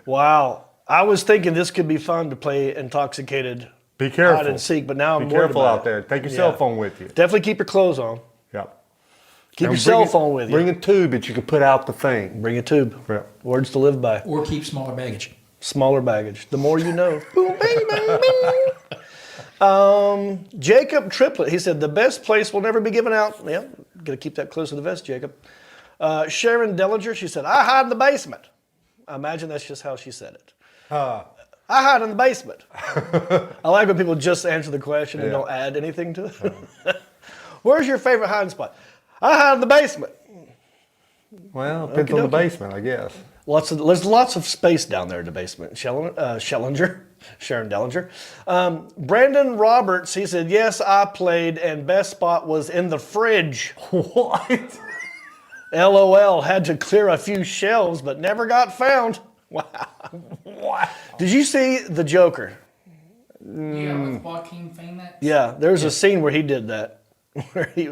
Wow. I was thinking this could be fun to play intoxicated Be careful. hide and seek, but now I'm Be worried careful about out there. it. Take your cell phone with you. Definitely keep your clothes on. Yep. Keep And your cell phone with you. Bring a tube that you can put out the thing. Bring a tube. Yep. Words to live by. Or keep smaller baggage. Smaller baggage. The more you know. Boom, bang, bang, bing. Jacob Triplet. He said, the best place will never be given out. Yeah, got to keep that close to the vest, Jacob. Sharon Dellinger. She said, I hide in the basement. I imagine that's just how she said it. I hide in the basement. I like when people just answer the question and don't add anything to it. Where's your favorite hiding spot? I hide in the basement. Well, depends on the basement, I guess. There's lots of space down there in the basement. Sharon Dellinger. Brandon Roberts, he said, yes, I played, and best spot was in the fridge. What? LOL, had to clear a few shelves, but never got found. Wow. Did you see The Joker? Yeah, with Joaquin Phoenix. Yeah, there's a scene where he did that. Where he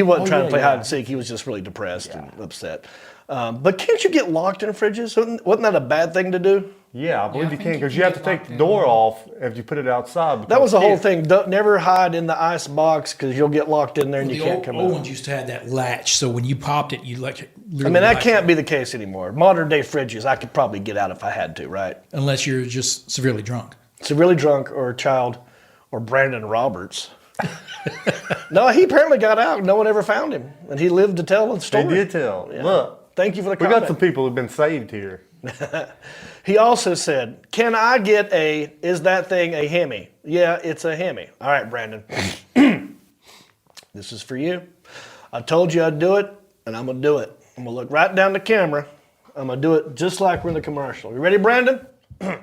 wasn't trying to play hide and seek. He was just really depressed and upset. But can't you get locked in fridges? Wasn't that a bad thing to do? Yeah, I believe you think can you because can you have get to take locked the in. door off if you put it outside. That was the whole thing. Never hide in the ice box because you'll get locked in there and you The can't come old out. ones used to have that latch, so when you popped it, you like. I mean, that can't be the case anymore. Modern day fridges, I could probably get out if I had to, right? Unless you're just severely drunk. Severely drunk or a child or Brandon Roberts. No, he apparently got out. No one ever found him. And he lived to tell the story. They did tell. Yeah. Look, Thank you for the we comment. got some people who've been saved here. He also said, can I get is that thing a Hemi? Yeah, it's a Hemi. All right, Brandon. This is for you. I told you I'd do it, and I'm going to do it. I'm going to look right down the camera. I'm going to do it just like we're in the commercial. You ready, Brandon? Hey!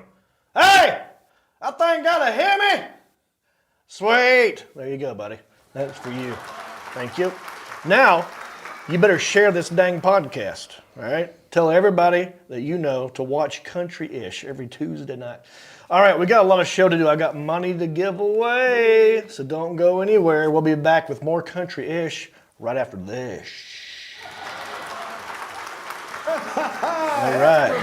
That thing got a Hemi? Sweet. There you go, buddy. That's for you. Thank you. Now, you better share this dang podcast, all right? Tell everybody that you know to watch Country-ish every Tuesday night. All right, we got a lot of show to do. I got money to give away, so don't go anywhere. We'll be back with more Country-ish right after this. All right.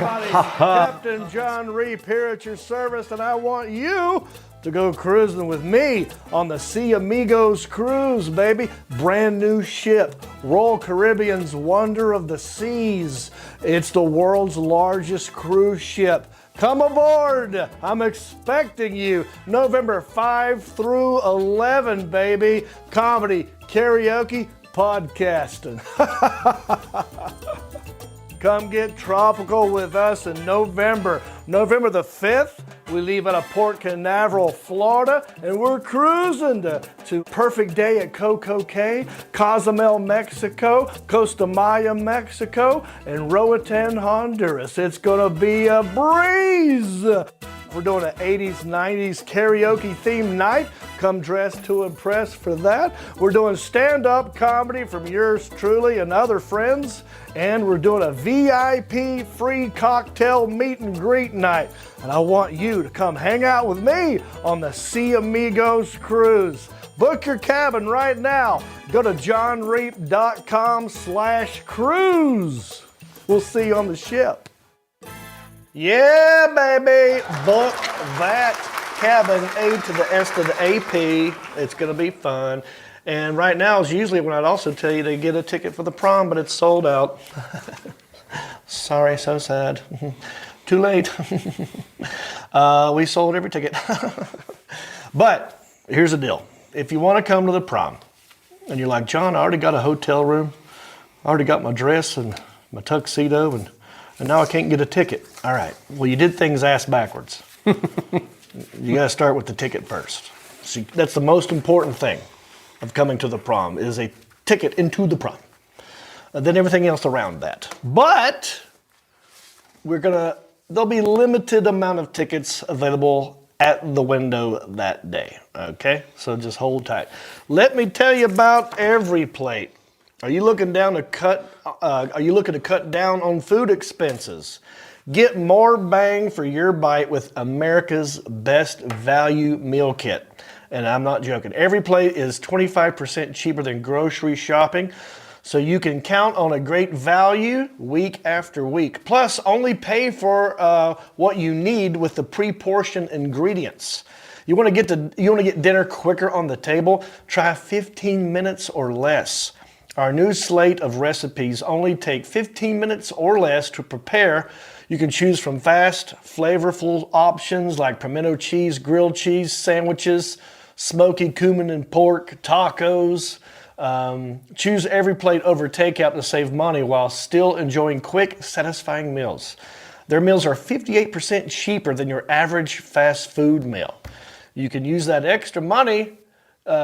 Captain John Reap here at your service, and I want you to go cruising with me on the Sea Amigos cruise, baby. Brand new ship, Royal Caribbean's Wonder of the Seas. It's the world's largest cruise ship. Come aboard. I'm expecting you November 5 through 11, baby. Comedy, karaoke, podcasting. Come get tropical with us in November. November the 5th, we leave out of Port Canaveral, Florida, and we're cruising to Perfect Day at Coco Cay, Cozumel, Mexico, Costa Maya, Mexico, and Roatan, Honduras. It's gonna be a breeze. We're doing an 80s, 90s karaoke themed night. Come dressed to impress for that. We're doing stand-up comedy from yours truly and other friends. And we're doing a VIP free cocktail meet and greet night. And I want you to come hang out with me on the Sea Amigos cruise. Book your cabin right now. Go to johnreap.com/cruise. We'll see you on the ship. Yeah, baby, book that cabin, A to the S to the AP. It's gonna be fun. And right now is usually when I'd also tell you to get a ticket for the prom, but it's sold out. Sorry, so sad. Too late. We sold every ticket. But here's the deal. If you wanna come to the prom, and you're like, John, I already got a hotel room, I already got my dress and my tuxedo, and now I can't get a ticket. All right, well, you did things ass backwards. You gotta start with the ticket first. See, that's the most important thing of coming to the prom, is a ticket into the prom. And then everything else around that. But there'll be limited amount of tickets available at the window that day. Okay, so just hold tight. Let me tell you about EveryPlate. Are you looking to cut down on food expenses? Get more bang for your bite with America's best value meal kit. And I'm not joking. EveryPlate is 25% cheaper than grocery shopping, so you can count on a great value week after week. Plus, only pay for what you need with the pre-portioned ingredients. You want to get dinner quicker on the table? Try 15 minutes or less. Our new slate of recipes only take 15 minutes or less to prepare. You can choose from fast, flavorful options like pimento cheese, grilled cheese, sandwiches, smoky cumin and pork, tacos. Choose EveryPlate over takeout to save money while still enjoying quick, satisfying meals. Their meals are 58% cheaper than your average fast food meal. You can use that extra money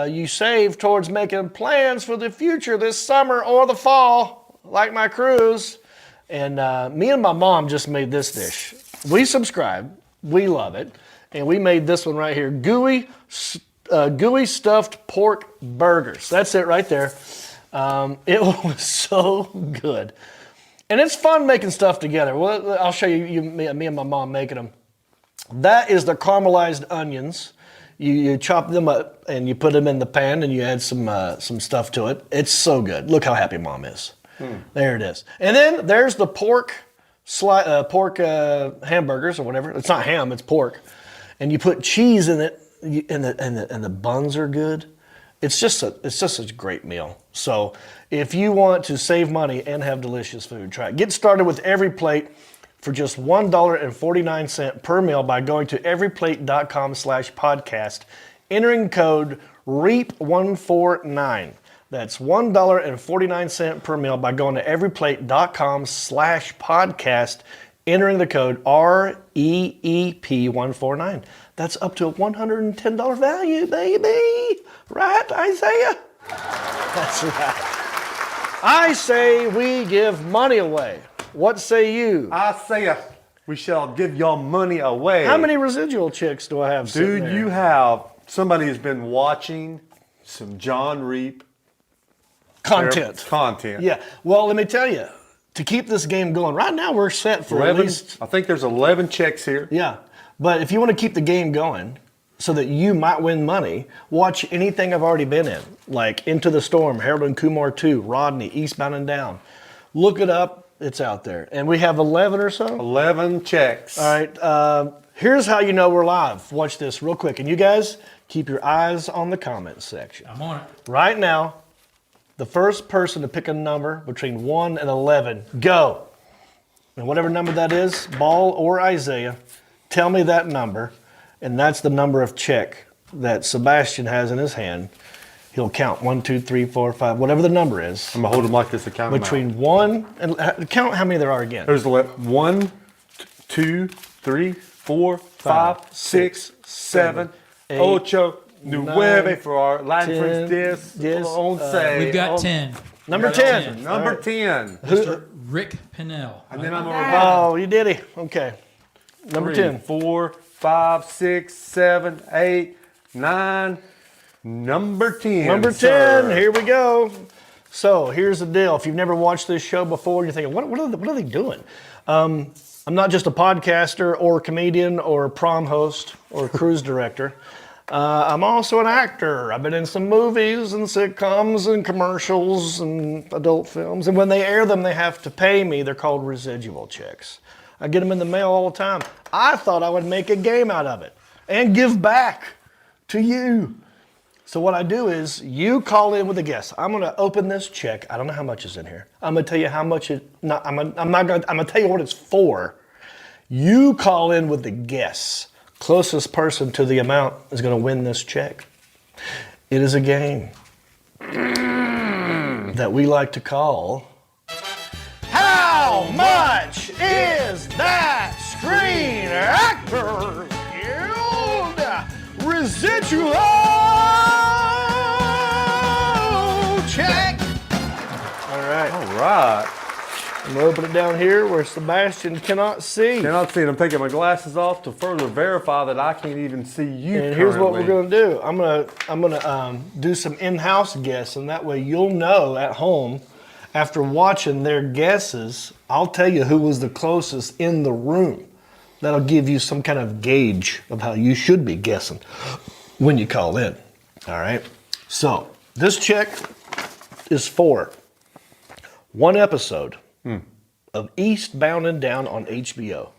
you save towards making plans for the future this summer or the fall, like my cruise. And me and my mom just made this dish. We subscribe, we love it, and we made this one right here, gooey stuffed pork burgers. That's it right there. It was so good. And it's fun making stuff together. Well, I'll show you me and my mom making them. That is the caramelized onions. You chop them up and you put them in the pan and you add some stuff to it. It's so good. Look how happy Mom is. There it is. And then there's the pork hamburgers or whatever. It's not ham, it's pork. And you put cheese in it, and the buns are good. It's just a great meal. So if you want to save money and have delicious food, try it. Get started with EveryPlate for just $1.49 per meal by going to everyplate.com/podcast, entering code REAP149. That's $1.49 per meal by going to everyplate.com/podcast, entering the code REEP149. That's up to a $110 value, baby. Right, Isaiah? That's right. I say we give money away. What say you? I say we shall give your money away. How many residual chicks do I have sitting Dude, there? you have, somebody has been watching some John Reap Content. Yeah. Well, let me tell you, to keep this game going, right now we're set for 11, at least... I think there's 11 checks here. Yeah. But if you want to keep the game going so that you might win money, watch anything I've already been in, like Into the Storm, Harold and Kumar 2, Rodney, Eastbound and Down. Look it up. It's out there. And we have 11 or so? 11 checks. All right. Here's how you know we're live. Watch this real quick. And you guys, keep your eyes on the comments section. I'm on it. Right now, the first person to pick a number between 1 and 11, go. And whatever number that is, Ball or Isaiah, tell me that number. And that's the number of check that Sebastian has in his hand. He'll count 1, 2, 3, 4, 5, whatever the number is. I'm going to hold them like this to count them out. Between 1 and, count how many there are again. There's 1, 2, 3, 4, 5, 6, 7, 8, 9 for our Latin 10, friends. yes, 11. We've got 10. Number 10. Number 10. Mr. Rick Pinnell. And then I'm going to Oh, you did it. Okay. Number 10. 4, 5, 6, 7, 8, 9. Number 10. Number 10. Sir. Here we go. So here's the deal. If you've never watched this show before, you're thinking, what are they doing? I'm not just a podcaster or a comedian or a prom host or a cruise director. I'm also an actor. I've been in some movies and sitcoms and commercials and adult films. And when they air them, they have to pay me. They're called residual checks. I get them in the mail all the time. I thought I would make a game out of it and give back to you. So what I do is you call in with a guess. I'm going to open this check. I don't know how much is in here. I'm going to tell you how much it. I'm going to tell you what it's for. You call in with the guess. Closest person to the amount is going to win this check. It is a game that we like to call. How much is that Screen Actors Guild residual check? All right. All right. I'm gonna open it down here where Sebastian cannot see. Cannot see it. I'm taking my glasses off to further verify that I can't even see you. And here's what we're gonna do. I'm gonna do some in-house guessing. That way you'll know at home. After watching their guesses, I'll tell you who was the closest in the room. That'll give you some kind of gauge of how you should be guessing when you call in. All right. So this check is for one episode of Eastbound and Down on HBO.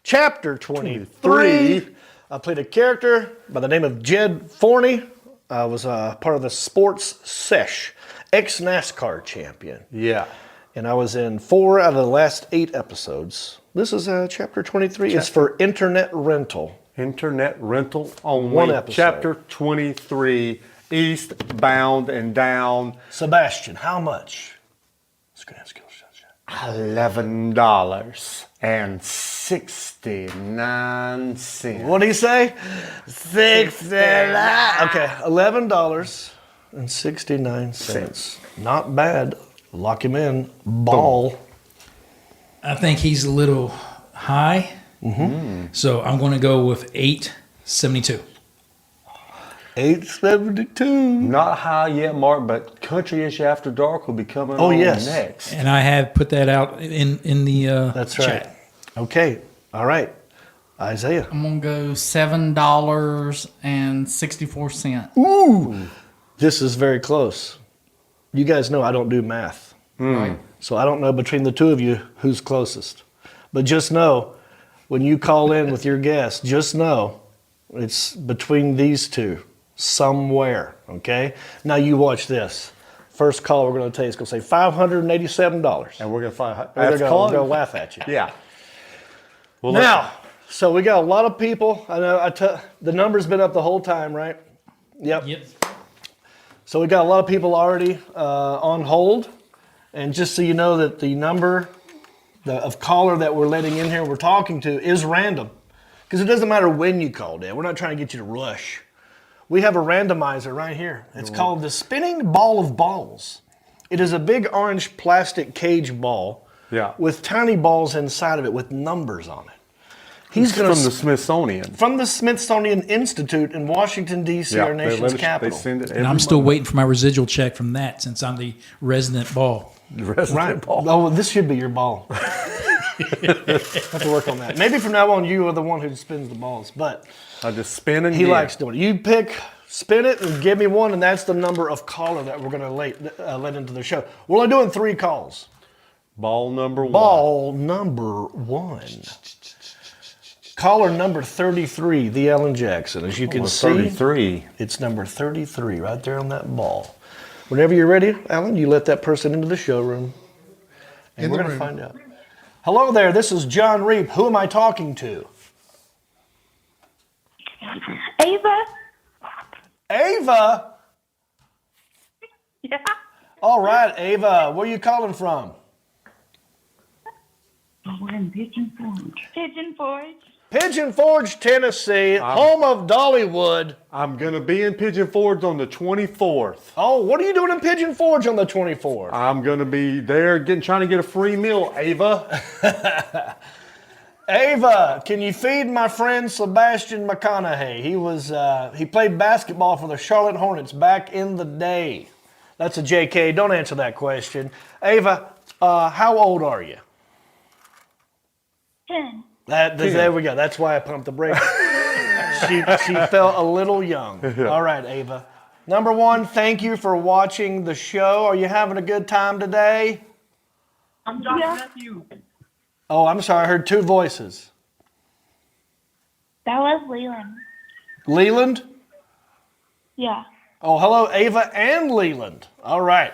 Chapter 23. I played a character by the name of Jed Forney. I was part of the sports sesh, ex-NASCAR champion. Yeah. And I was in 4 out of the last 8 episodes. This is chapter 23. It's for internet rental. Internet rental only. One episode. Chapter 23, Eastbound and Down. Sebastian, how much? Let's go down skills. $11.69. What do you say? 69. Okay, $11.69. Not bad. Lock him in. Ball. I think he's a little high. So I'm going to go with $8.72. 872. Not high yet, Mark, but Country-ish After Dark will be coming on next. And I have put that out in the That's chat. right. Okay. All right. Isaiah. I'm gonna go $7.64. Ooh. This is very close. You guys know I don't do math. Right. So I don't know between the two of you who's closest. But just know, when you call in with your guess, just know it's between these two somewhere, okay? Now you watch this. First call we're going to tell you is going to say $587. And we're going to find They're going to laugh at you. Yeah. Well, Now, so we got a lot of people. I know the number's been up the whole time, right? Yep. So we got a lot of people already on hold. And just so you know that the number of caller that we're letting in here, we're talking to, is random. Because it doesn't matter when you called in. We're not trying to get you to rush. We have a randomizer right here. It's called the Spinning Ball of Balls. It is a big orange plastic cage ball with tiny balls inside of it with numbers on it. He's going from the Smithsonian. From the Smithsonian Institute in Washington, D.C., our nation's capital. They send it And I'm still waiting for my residual check from that since I'm the resident ball. Ball. Oh, well, this should be your ball. Have to work on that. Maybe from now on, you are the one who spins the balls. But I just spin and he likes doing it. You spin it, and give me one, and that's the number of caller that we're going to let into the show. We're only doing 3 calls. Ball number 1. Ball number 1. Caller number 33, the Ellen Jackson. As you can see, 33. It's number 33 right there on that ball. Whenever you're ready, Alan, you let that person into the showroom, and we're going to find out. Hello there, this is John Reap. Who am I talking to? Ava? Ava? Yeah. All right, Ava, where are you calling from? We're in Pigeon Forge. Pigeon Forge? Pigeon Forge, Tennessee, home of Dollywood. I'm going to be in Pigeon Forge on the 24th. Oh, what are you doing in Pigeon Forge on the 24th? I'm going to be there trying to get a free meal, Ava. Ava, can you feed my friend Sebastian McConaughey? He played basketball for the Charlotte Hornets back in the day. That's a JK. Don't answer that question. Ava, how old are you? 10. There we go. That's why I pumped the brakes. she felt a little young. All right, Ava. Number 1, thank you for watching the show. Are you having a good time today? I'm John's nephew. Oh, I'm sorry. I heard 2 voices. That was Leland. Leland? Yeah. Oh, hello, Ava and Leland. All right.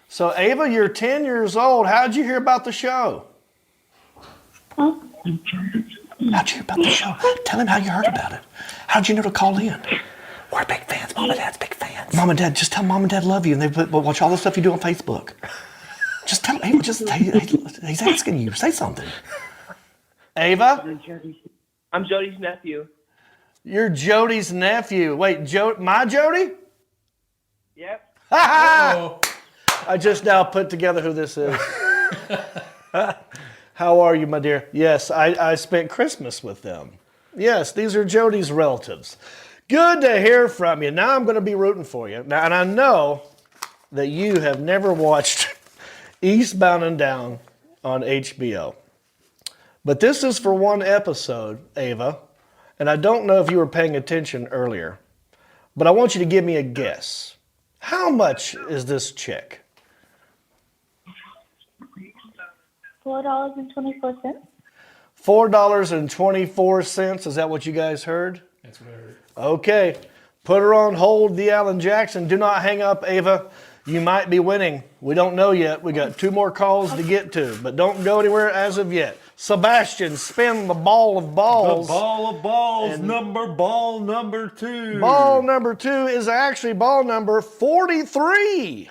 So, Ava, you're 10 years old. How'd you hear about the show? Huh? How'd you hear about the show? Tell him how you heard about it. How'd you know to call in? We're big fans. Mom and Dad's big fans. Mom and Dad, just tell Mom and Dad love you, and they watch all the stuff you do on Facebook. Just tell him. He's asking you. Say something. Ava? I'm Jody's nephew. You're Jody's nephew. Wait, my Jody? Yep. I just now put together who this is. How are you, my dear? Yes, I spent Christmas with them. Yes, these are Jody's relatives. Good to hear from you. Now I'm going to be rooting for you. Now, and I know that you have never watched Eastbound and Down on HBO. But this is for one episode, Ava, and I don't know if you were paying attention earlier, but I want you to give me a guess. How much is this chick? $4.24. $4.24. Is that what you guys heard? That's what I heard. Okay. Put her on hold, the Alan Jackson. Do not hang up, Ava. You might be winning. We don't know yet. We got 2 more calls to get to, but don't go anywhere as of yet. Sebastian, spin the ball of balls. The ball of balls, ball number 2. Ball number 2 is actually ball number 43.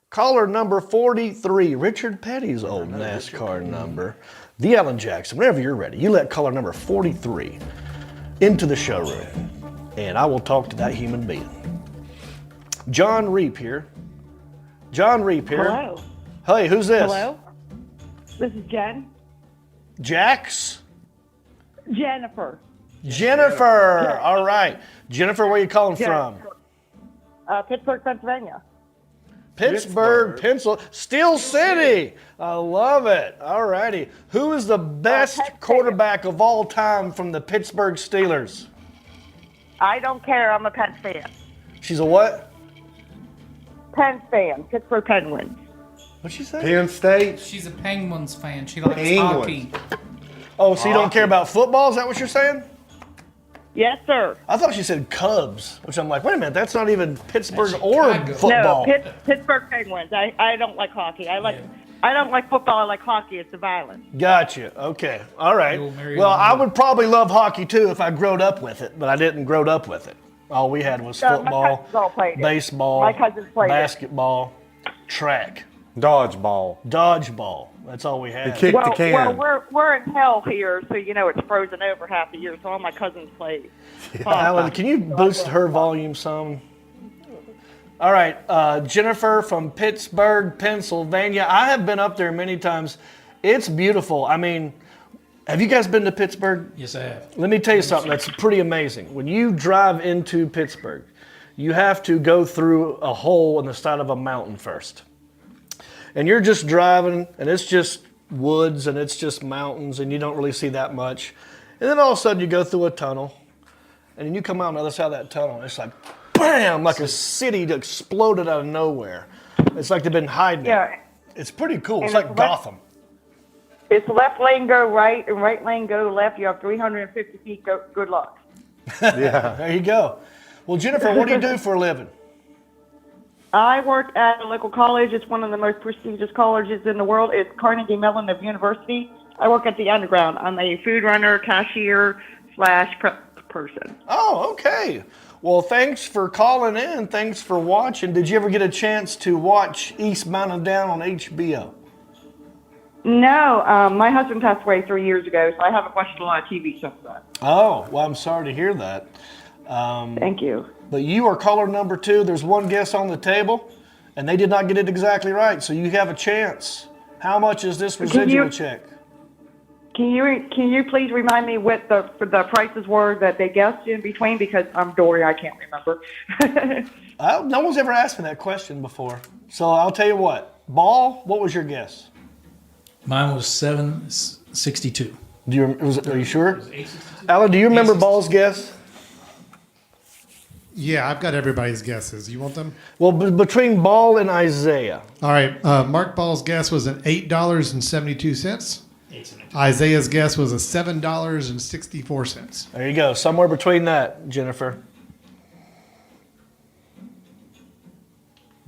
Caller number 43, Richard Petty's old NASCAR number. The Alan Jackson, whenever you're ready, you let caller number 43 into the showroom, and I will talk to that human being. John Reap here. John Reap here. Hello. Hey, who's this? Hello. This is Jen. Jax? Jennifer. Jennifer. All right. Jennifer, where you calling from? Pittsburgh, Pennsylvania. Pittsburgh, Pencil, Steel City. I love it. All righty. Who is the best quarterback of all time from the Pittsburgh Steelers? I don't care. I'm a Penn fan. She's a what? Penn fan. Pittsburgh Penguins. What'd she say? Penn State. She's a Penguins fan. She likes Penguins. hockey. Oh, so you don't care about football? Is that what you're saying? Yes, sir. I thought she said Cubs, which I'm like, wait a minute, that's not even Pittsburgh That's or Chicago. football. No, Pittsburgh Penguins. I don't like hockey. I don't like football. I like hockey. It's the violence. Gotcha. Okay. All right. You'll marry Well, them. I would probably love hockey too if I growed up with it, but I didn't grow up with it. All we had was No, my football, cousins all played it. baseball, My cousins played it. basketball, track, Dodgeball. dodgeball. That's all we had. Kick the can. Well, we're in hell here, so it's frozen over half the year. So all my cousins play. Alan, can you boost her volume some? All right, Jennifer from Pittsburgh, Pennsylvania. I have been up there many times. It's beautiful. I mean, have you guys been to Pittsburgh? Yes, I have. Let me tell you something that's pretty amazing. When you drive into Pittsburgh, you have to go through a hole in the side of a mountain first. And you're just driving, and it's just woods, and it's just mountains, and you don't really see that much. And then all of a sudden, you go through a tunnel, and then you come out on the other side of that tunnel, and it's like, bam, like a city that exploded out of nowhere. It's like they've been hiding. Yeah. It's pretty cool. It's And like it's Gotham. It's left lane go right and right lane go left. You have 350 feet. Good luck. Yeah. There you go. Well, Jennifer, what do you do for a living? I work at a local college. It's one of the most prestigious colleges in the world. It's Carnegie Mellon University. I work at the underground. I'm a food runner, cashier / prep person. Oh, okay. Well, thanks for calling in. Thanks for watching. Did you ever get a chance to watch Eastbound and Down on HBO? No, my husband passed away 3 years ago, so I haven't watched a lot of TV since then. Oh, well, I'm sorry to hear that. Thank you. But you are caller number 2. There's one guess on the table, and they did not get it exactly right, so you have a chance. How much is this residual check? Can you please remind me what the prices were that they guessed in between? Because I'm Dory, I can't remember. No one's ever asked me that question before. So I'll tell you what. Ball, what was your guess? Mine was 762. Are you sure? Alan, do you remember Ball's guess? Yeah, I've got everybody's guesses. You want them? Well, between Ball and Isaiah. All right. Mark Ball's guess was at $8.72. Isaiah's guess was a $7.64. There you go. Somewhere between that, Jennifer.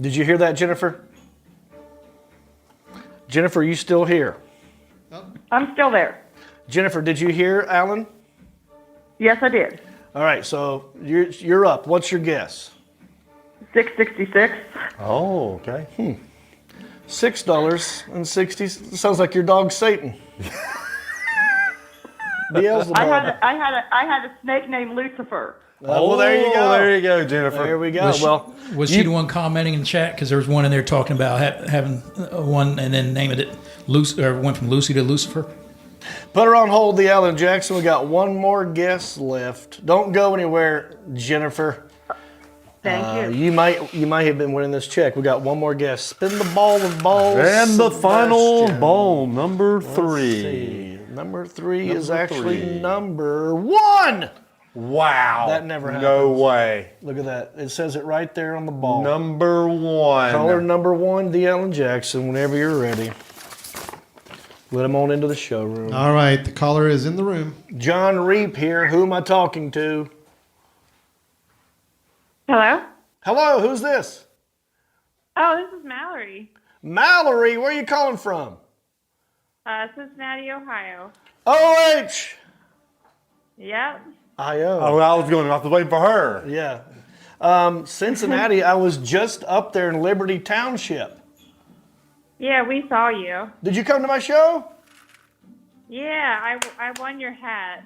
Did you hear that, Jennifer? Jennifer, are you still here? I'm still there. Jennifer, did you hear Alan? Yes, I did. All right, so you're up. What's your guess? 666. Oh, okay. $6.60. Sounds like your dog Satan. Beelzebub. I had a snake named Lucifer. Well, there you go. There you go, Jennifer. There we go. Was she the one commenting in the chat? Because there was one in there talking about having one and then naming it Lucy, or went from Lucy to Lucifer. Put her on hold, the Alan Jackson. We got one more guest left. Don't go anywhere, Jennifer. Thank you. You might have been winning this check. We got one more guest. Spin the ball of balls. And the final Sebastian. ball, number Let's 3. see. Number 3 is Number actually 3. number 1. Wow. That never happens. No way. Look at that. It says it right there on the ball. Number 1. Caller number 1, the Alan Jackson. Whenever you're ready. Let him on into the showroom. All right, the caller is in the room. John Reap here. Who am I talking to? Hello? Hello, who's this? Oh, this is Mallory. Mallory, where are you calling from? Cincinnati, Ohio. OH! Yep. I-O. Oh, I was waiting for her. Yeah. Cincinnati, I was just up there in Liberty Township. Yeah, we saw you. Did you come to my show? Yeah, I won your hat.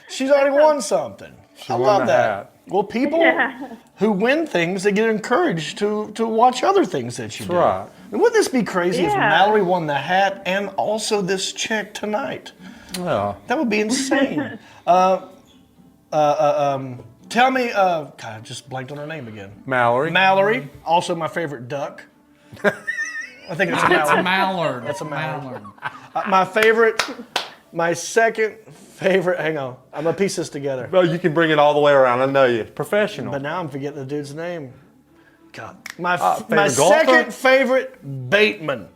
She's already won something. I won love the that. hat. Well, people who win things, they get encouraged to watch other things that you do. right. And wouldn't this be crazy if Yeah. Mallory won the hat and also this check tonight? Well, That would be insane. Tell me, God, I just blanked on her name again. Mallory. Mallory, also my favorite duck. I think it's a That's a mallard. mallard. That's a mallard. My second favorite, hang on, I'm gonna piece this together. Well, you can bring it all the way around. I know you. Professional. But now I'm forgetting the dude's name. God. My favorite golfer? second favorite, Bateman.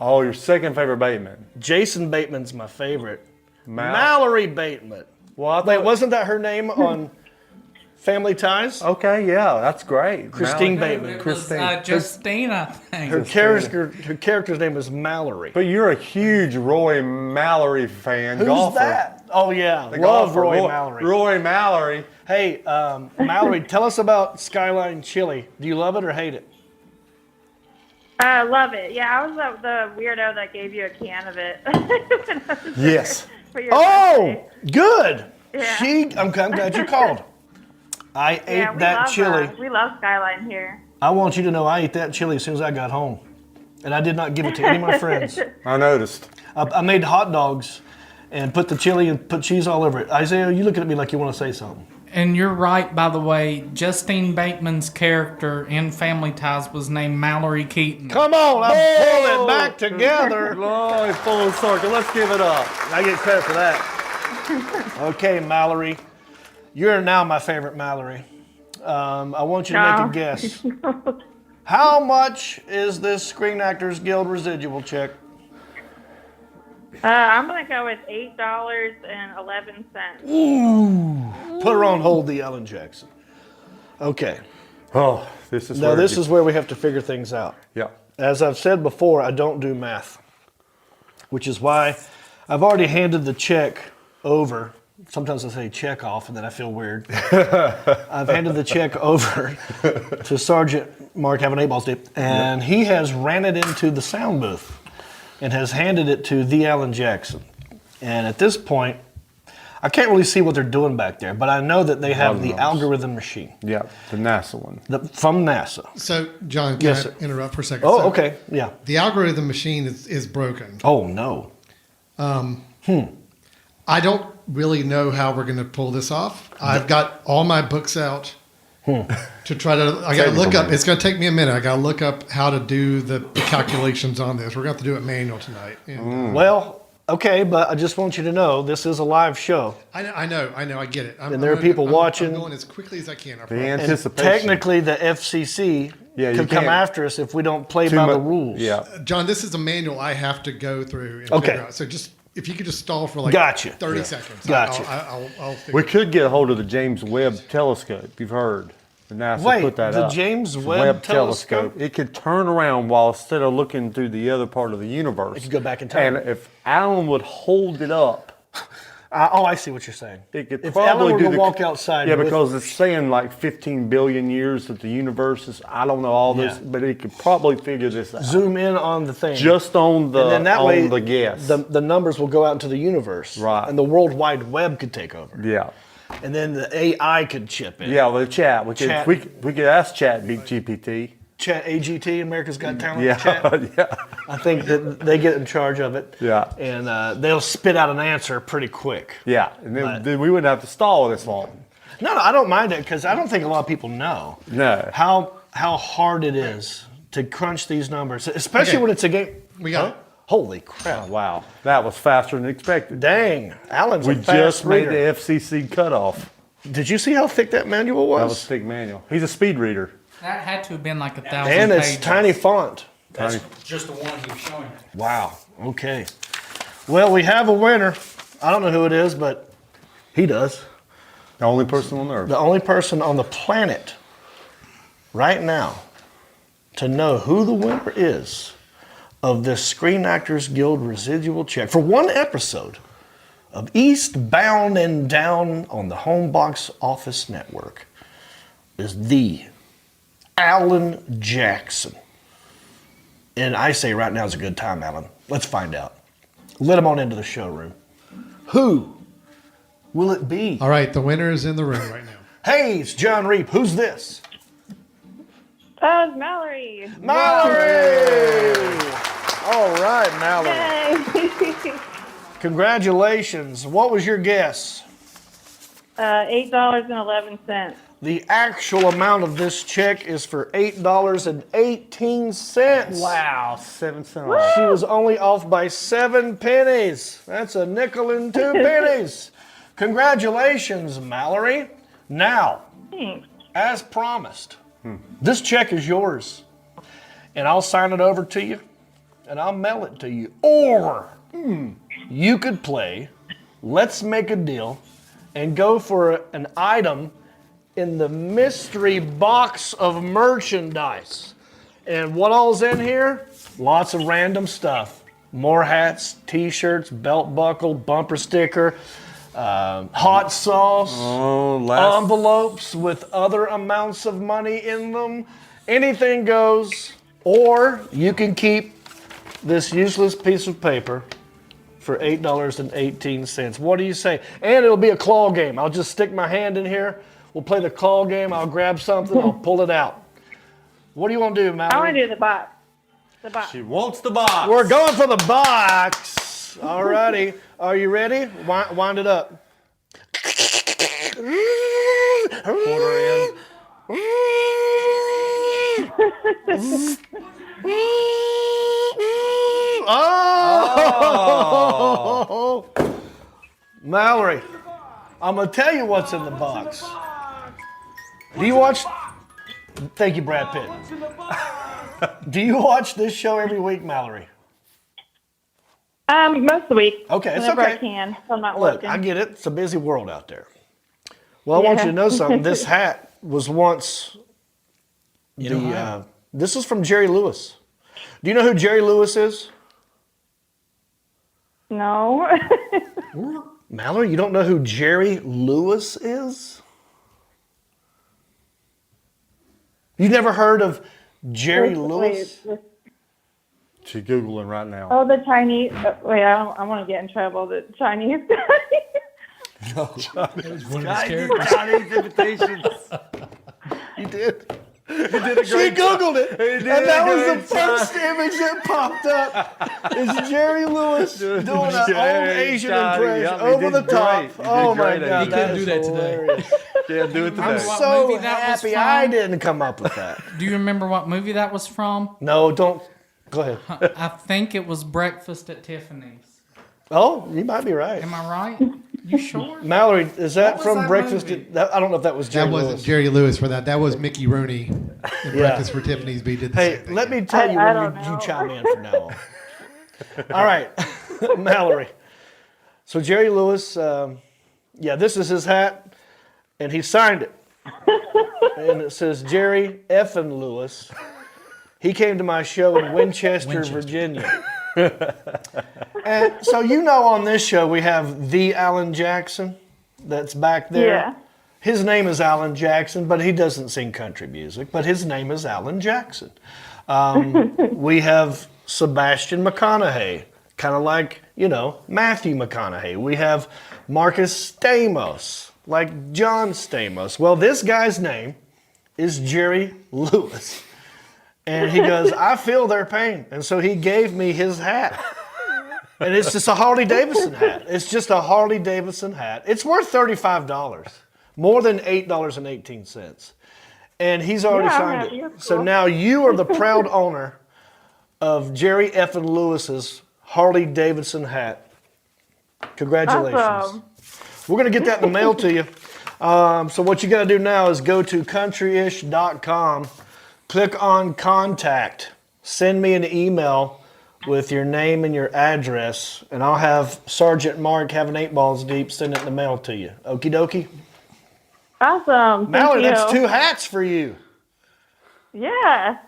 Oh, your second favorite Bateman. Jason Bateman's my favorite. Mal- Mallory Bateman. Well, I Wait, thought- wasn't that her name on Family Ties? Okay, yeah, that's great. Christine Mallory. Bateman. It was Christine. Justine, I think. Her character's name is Mallory. But you're a huge Roy Mallory fan. Who's golfer. that? Oh yeah, The love golfer, Roy Mallory. Roy Mallory. Hey, Mallory, tell us about Skyline Chili. Do you love it or hate it? Love it. Yeah, I was the weirdo that gave you a can of it. Yes. For your Oh, birthday. good. Yeah. I'm glad you called. I Yeah, ate we that love, chili. we love Skyline here. I want you to know I ate that chili as soon as I got home. And I did not give it to any of my friends. I noticed. I made hot dogs and put the chili and put cheese all over it. Isaiah, you looking at me like you want to say something. And you're right, by the way. Justine Bateman's character in Family Ties was named Mallory Keaton. Come on, I pulled it back together. Oh, it's full circle. Let's give it up. I get credit for that. Okay, Mallory. You're now my favorite Mallory. I want you to make a guess. How much is this Screen Actors Guild residual check? I'm gonna go with $8.11. Put her on hold, the Ellen Jackson. Okay. Oh, this is Now where this is where we have to figure things out. Yeah. As I've said before, I don't do math, which is why I've already handed the check over. Sometimes I say check off and then I feel weird. I've handed the check over to Sergeant Mark, have an 8-ball stick, and he has ran it into the sound booth and has handed it to the Alan Jackson. And at this point, I can't really see what they're doing back there, but I know that they have the numbers. algorithm machine Yeah, the NASA one. from NASA. So, John, can Yes, I sir. interrupt for a second? Oh, So, okay, yeah. The algorithm machine is broken. Oh, no. I don't really know how we're going to pull this off. I've got all my books out to try to. I got to look up. It's going to take me a minute. I got to look up how to do the calculations on this. We're going to have to do it manual tonight. And, Well, okay, but I just want you to know this is a live show. I know. I get it. And there are people watching. I'm going as quickly as I can. I The promise. And anticipation. technically, the FCC Yeah, you could come can't- after us if we don't play Too by the mu- rules. Yeah. John, this is a manual I have to go through. And Okay. figure out. So just if you could just stall for like Gotcha. 30 seconds. Gotcha. I'll figure We could get a hold of the James Webb Telescope. You've heard. The NASA Wait, put that the up. James Webb Telescope? It could turn around while instead of looking through the other part of the universe. It could go back in time. And if Alan would hold it up, I see what you're saying. it could If probably Ellen were do to the walk outside, Yeah, with- because it's saying like 15 billion years that the universe is. I don't know all this, Yeah. but it could probably figure this out. zoom in on the thing, Just on the and then that on way the guess. the numbers will go out into the universe, Right. And the World Wide Web could take over. Yeah. and then the AI could chip in. Yeah, with chat. We Chat. could ask Chat GPT. Chat AGT, America's Got Talent. Yeah, Chat. yeah. I think that they get in charge of it. Yeah. And they'll spit out an answer pretty quick. Yeah, and But- then we wouldn't have to stall this long. No, I don't mind it because I don't think a lot of people know No. how hard it is to crunch these numbers, especially Okay. when it's a game. We got it. Holy crap! Wow, that was faster than expected. Dang, Alan's We a fast just made reader. the FCC cutoff. Did you see how thick that manual was? That was thick manual. He's a speed reader. That had to have been like 1,000 And it's pages. tiny font. That's just the one he was showing. Wow. Okay. Well, we have a winner. I don't know who it is, but he does. The only person on Earth. The only person on the planet right now to know who the winner is of this Screen Actors Guild residual check for one episode of Eastbound and Down on the Home Box Office Network is the Alan Jackson. And I say right now is a good time, Alan. Let's find out. Let him on into the showroom. Who will it be? All right, the winner is in the room right now. Hey, it's John Reap. Who's this? It's Mallory. Mallory! All right, Mallory. Yay. Congratulations. What was your guess? $8.11. The actual amount of this check is for $8.18. Wow, 7 cents off. She was only off by 7 pennies. That's a nickel and 2 pennies. Congratulations, Mallory. Now, Thanks. as promised, this check is yours. And I'll sign it over to you, and I'll mail it to you. Or you could play Let's Make a Deal and go for an item in the mystery box of merchandise. And what all's in here? Lots of random stuff. More hats, t-shirts, belt buckle, bumper sticker, hot sauce, envelopes with other amounts of money in them. Anything goes. Or you can keep this useless piece of paper for $8.18. What do you say? And it'll be a claw game. I'll just stick my hand in here. We'll play the claw game. I'll grab something. I'll pull it out. What do you want to do, Mallory? I want to do the box. The box. She wants the box. We're going for the box. All righty. Are you ready? Wind it up. Quarter in. Oh! Mallory, I'm going to tell you what's in the box. Do you watch... Thank you, Brad Pitt. Do you watch this show every week, Mallory? Most of the week. Okay, it's whenever okay. I can. I'm not Look, working. I get it. It's a busy world out there. Well, I want you to know something. This hat was once this is from Jerry Lewis. Do you know who Jerry Lewis is? No. Mallory, you don't know who Jerry Lewis is? You never heard of Jerry Lewis? Wait. She's Googling right now. Oh, the Chinese. Wait, I want to get in trouble. The Chinese guy. One of his characters. Chinese invitations. You did. You did a She great job. Googled it, and that was the first image that popped up. Is Jerry Lewis doing an old Asian impression Yep, he over did the top? great. He did Oh my great. God, He couldn't that do is that today. hilarious. Can't do it today. I'm What so movie that was happy from? I didn't come up with that. Do you remember what movie that was from? No, don't. Go ahead. I think it was Breakfast at Tiffany's. Oh, you might be right. Am I right? You sure? Mallory, is that was from that Breakfast? movie? I don't know if that was Jerry That wasn't Lewis. Jerry Lewis for that. That was Mickey Rooney in Yeah. Breakfast for Tiffany's. But he did the Hey, same thing. let me tell you I when don't you know. chime in from now on. All right, Mallory. So Jerry Lewis, this is his hat, and he signed it. And it says Jerry Effin Lewis. He came to my show in Winchester, Virginia. And so on this show we have the Alan Jackson that's back there. Yeah. His name is Alan Jackson, but he doesn't sing country music, but his name is Alan Jackson. We have Sebastian McConaughey, kind of like, Matthew McConaughey. We have Marcus Stamos. like John Stamos. Well, this guy's name is Jerry Lewis. And he goes, I feel their pain. And so he gave me his hat. And it's just a Harley Davidson hat. It's just a Harley Davidson hat. It's worth $35, more than $8.18. And he's already signed it. So now you are the proud owner of Jerry Effin Lewis's Harley Davidson hat. Congratulations. Awesome. We're going to get that in the mail to you. So what you got to do now is go to countryish.com, click on contact, send me an email with your name and your address, and I'll have Sergeant Mark have an 8 balls deep send it in the mail to you. Okie dokie? Awesome. Mallory, Thank you. that's 2 hats for you. Yeah.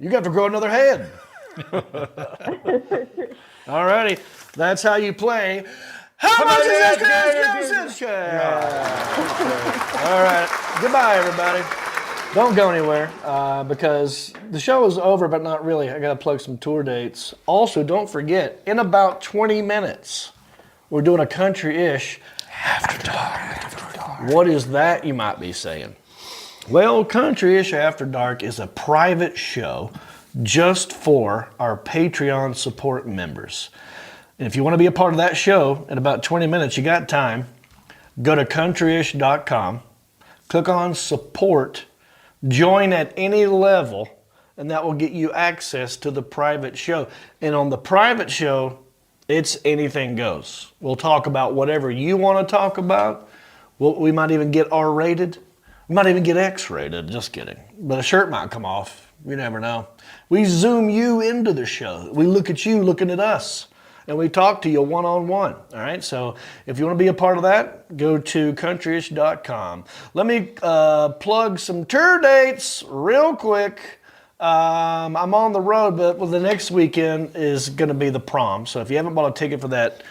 You got to grow another head. All righty. That's how you play. How much is this All right. Goodbye, everybody. Don't go anywhere because the show is over, but not really. I got to plug some tour dates. Also, don't forget, in about 20 minutes, we're doing a country-ish After Dark. What is that, you might be saying? Well, Country-ish After Dark is a private show just for our Patreon support members. And if you want to be a part of that show, in about 20 minutes, you got time, go to countryish.com, click on support, join at any level, and that will get you access to the private show. And on the private show, it's anything goes. We'll talk about whatever you want to talk about. We might even get R-rated. We might even get X-rated. Just kidding. But a shirt might come off. You never know. We zoom you into the show. We look at you looking at us. And we talk to you one-on-one, all right? So if you want to be a part of that, go to countryish.com. Let me plug some tour dates real quick. I'm on the road, but the next weekend is going to be the prom. So if you haven't bought a ticket for that,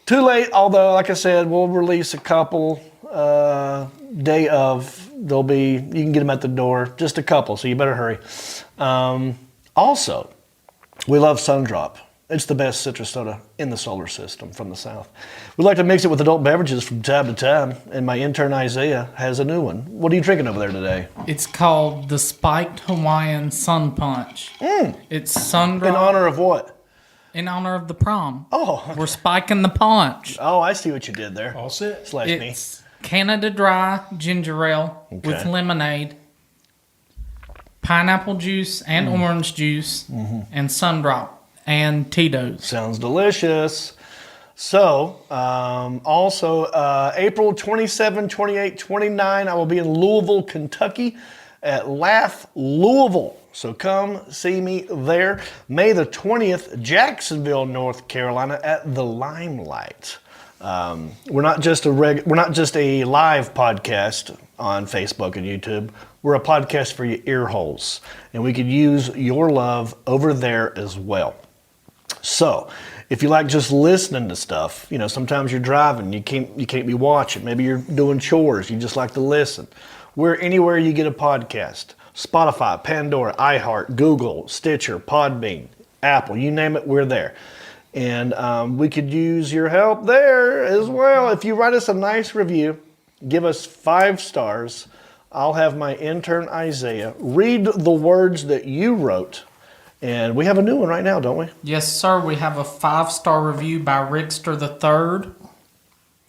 too late. Although, like I said, we'll release a couple day of. You can get them at the door, just a couple, so you better hurry. Also, we love Sundrop. It's the best citrus soda in the solar system from the South. We like to mix it with adult beverages from time to time, and my intern Isaiah has a new one. What are you drinking over there today? It's called the Spiked Hawaiian Sun Punch. It's Sundrop. In honor of what? In honor of the prom. Oh. We're spiking the punch. Oh, I see what you did there. All set. Slash me. It's Canada Dry ginger ale with lemonade, pineapple juice and orange juice, and Sundrop. And Tito's. Sounds delicious. So, also, April 27, 28, 29, I will be in Louisville, Kentucky at Laugh Louisville. So come see me there. May the 20th, Jacksonville, North Carolina at the Limelight. We're not just a live podcast on Facebook and YouTube. We're a podcast for your ear holes, and we could use your love over there as well. So, if you like just listening to stuff, sometimes you're driving, you can't be watching. Maybe you're doing chores, you just like to listen. We're anywhere you get a podcast. Spotify, Pandora, iHeart, Google, Stitcher, Podbean, Apple, you name it, we're there. And we could use your help there as well. If you write us a nice review, give us 5 stars, I'll have my intern Isaiah read the words that you wrote. And we have a new one right now, don't we? Yes, sir. We have a 5-star review by Rickster III.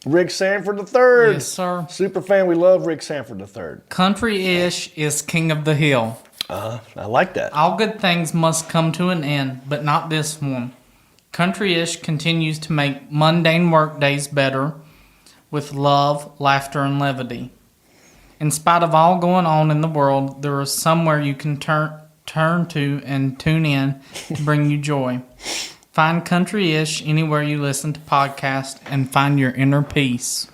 Rick Sanford III. Yes, sir. Super fan. We love Rick Sanford III. Country-ish is king of the hill. I like that. All good things must come to an end, but not this one. Country-ish continues to make mundane work days better with love, laughter, and levity. In spite of all going on in the world, there is somewhere you can turn to and tune in to bring you joy. Find Country-ish anywhere you listen to podcasts and find your inner peace.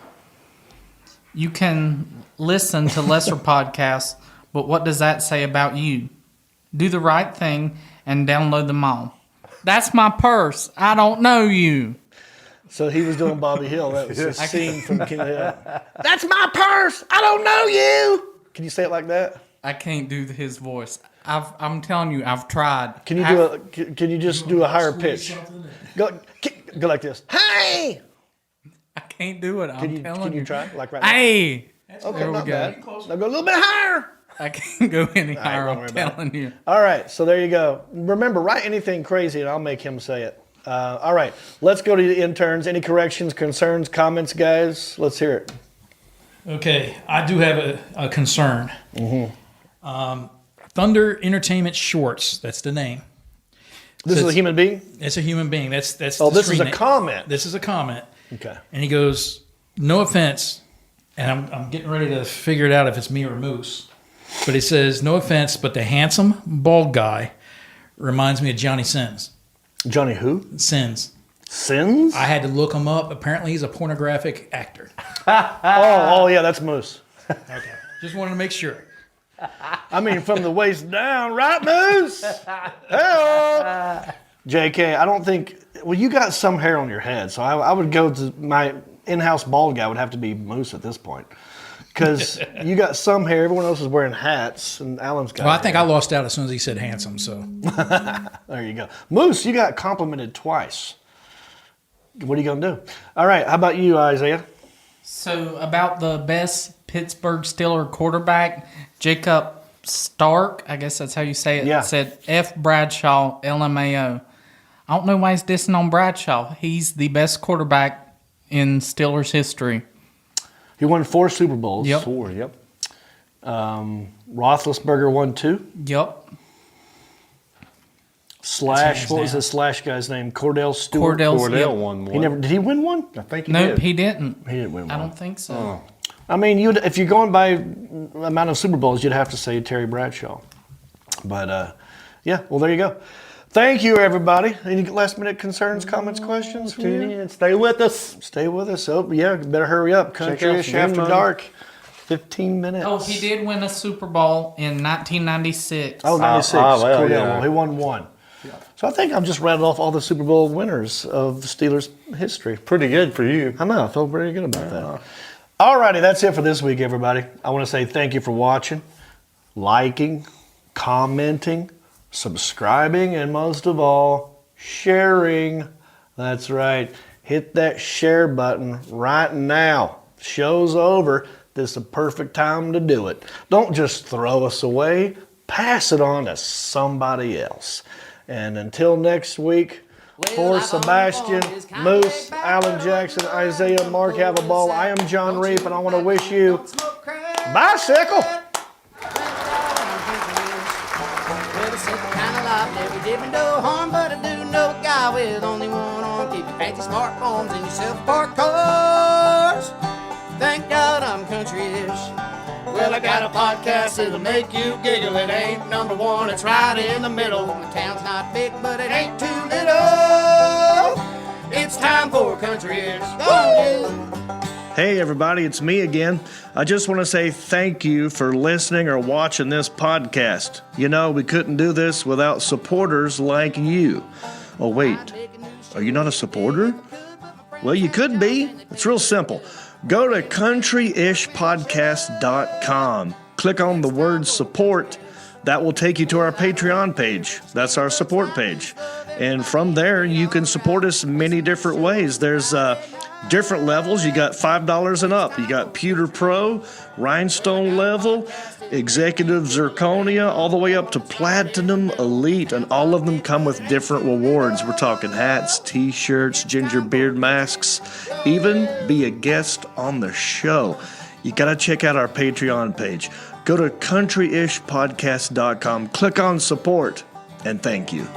You can listen to lesser podcasts, but what does that say about you? Do the right thing and download them all. That's my purse. I don't know you. So he was doing Bobby Hill. That was a scene from King of the Hill. That's my purse. I don't know you. Can you say it like that? I can't do his voice. I'm telling you, I've tried. Can you just do a higher pitch? Go like this. Hey! I can't do it. I'm telling Can you you. try? Like right now? Hey, Okay, there we not go. bad. Now go a little bit higher. I can't go any right, higher. don't I'm worry about telling you. All right, so there you go. Remember, write anything crazy and I'll make him say it. All right, let's go to the interns. Any corrections, concerns, comments, guys? Let's hear it. Okay, I do have a concern. Thunder Entertainment Shorts. That's the name. This is a human being? It's a human being. That's. Oh, the this is screen a name. comment. This is a comment. Okay. And he goes, "No offense," and I'm getting ready to figure it out if it's me or Moose. But he says, "No offense, but the handsome bald guy reminds me of Johnny Sins." Johnny who? Sins. Sins? I had to look him up. Apparently, he's a pornographic actor. Oh, yeah, that's Moose. Okay, just wanted to make sure. I mean, from the waist down, right, Moose? Hello. JK, I don't think. Well, you got some hair on your head, so I would go to my in-house bald guy would have to be Moose at this point, because you got some hair. Everyone else is wearing hats, and Alan's got. Well, I think hair. I lost out as soon as he said handsome. So There you go, Moose. You got complimented twice. What are you gonna do? All right, how about you, Isaiah? So about the best Pittsburgh Steelers quarterback, Jacob Stark, I guess that's how you say it, Yeah. said F. Bradshaw, LMAO. I don't know why he's dissing on Bradshaw. He's the best quarterback in Steelers history. He won 4 Super Bowls. Yep. 4, yep. Roethlisberger won 2. Yep. Slash, hands what was down. the Slash guy's name? Cordell Stewart. Cordell Yep. won one. He never did. He win one? I think he Nope, did. he didn't. He didn't win one. I don't think so. I mean, if you're going by amount of Super Bowls, you'd have to say Terry Bradshaw. But yeah, well, there you go. Thank you, everybody. Any last-minute concerns, comments, questions? Tune in. Stay with us. Stay with us. Oh, yeah, better hurry up. Check out Country-ish some after money. dark. 15 minutes. Oh, he did win a Super Bowl in 1996. Oh, 96. well, Cordell. yeah. Well, he won 1. So I think I've just rattled off all the Super Bowl winners of the Steelers history. Pretty good for you. I know. I feel very good about that. All righty. That's it for this week, everybody. I want to say thank you for watching, liking, commenting, subscribing, and most of all, sharing. That's right. Hit that share button right now. Show's over. This is the perfect time to do it. Don't just throw us away. Pass it on to somebody else. And until next week, for Sebastian, Moose, Alan Jackson, Isaiah, Mark, have a ball. I am John Reap, and I want to wish you bicycle. Well, it's the kind of life never did me no harm, but I do know a guy with only one arm. Keep your fancy smartphones and your self-parked cars. Thank God I'm country-ish. Well, I got a podcast that'll make you giggle. It ain't number one, it's right in the middle. The town's not big, but it ain't too little. It's time for country-ish. Go on, you. Hey everybody, it's me again. I just want to say thank you for listening or watching this podcast. You know, we couldn't do this without supporters like you. Oh wait, are you not a supporter? Well, you could be. It's real simple. Go to countryishpodcast.com. Click on the word support. That will take you to our Patreon page. That's our support page. And from there, you can support us many different ways. There's different levels. You got $5 and up. You got Pewter Pro, Rhinestone level, Executive Zirconia, all the way up to Platinum Elite. And all of them come with different rewards. We're talking hats, t-shirts, ginger beard masks, even be a guest on the show. You got to check out our Patreon page. Go to countryishpodcast.com, click on support, and thank you.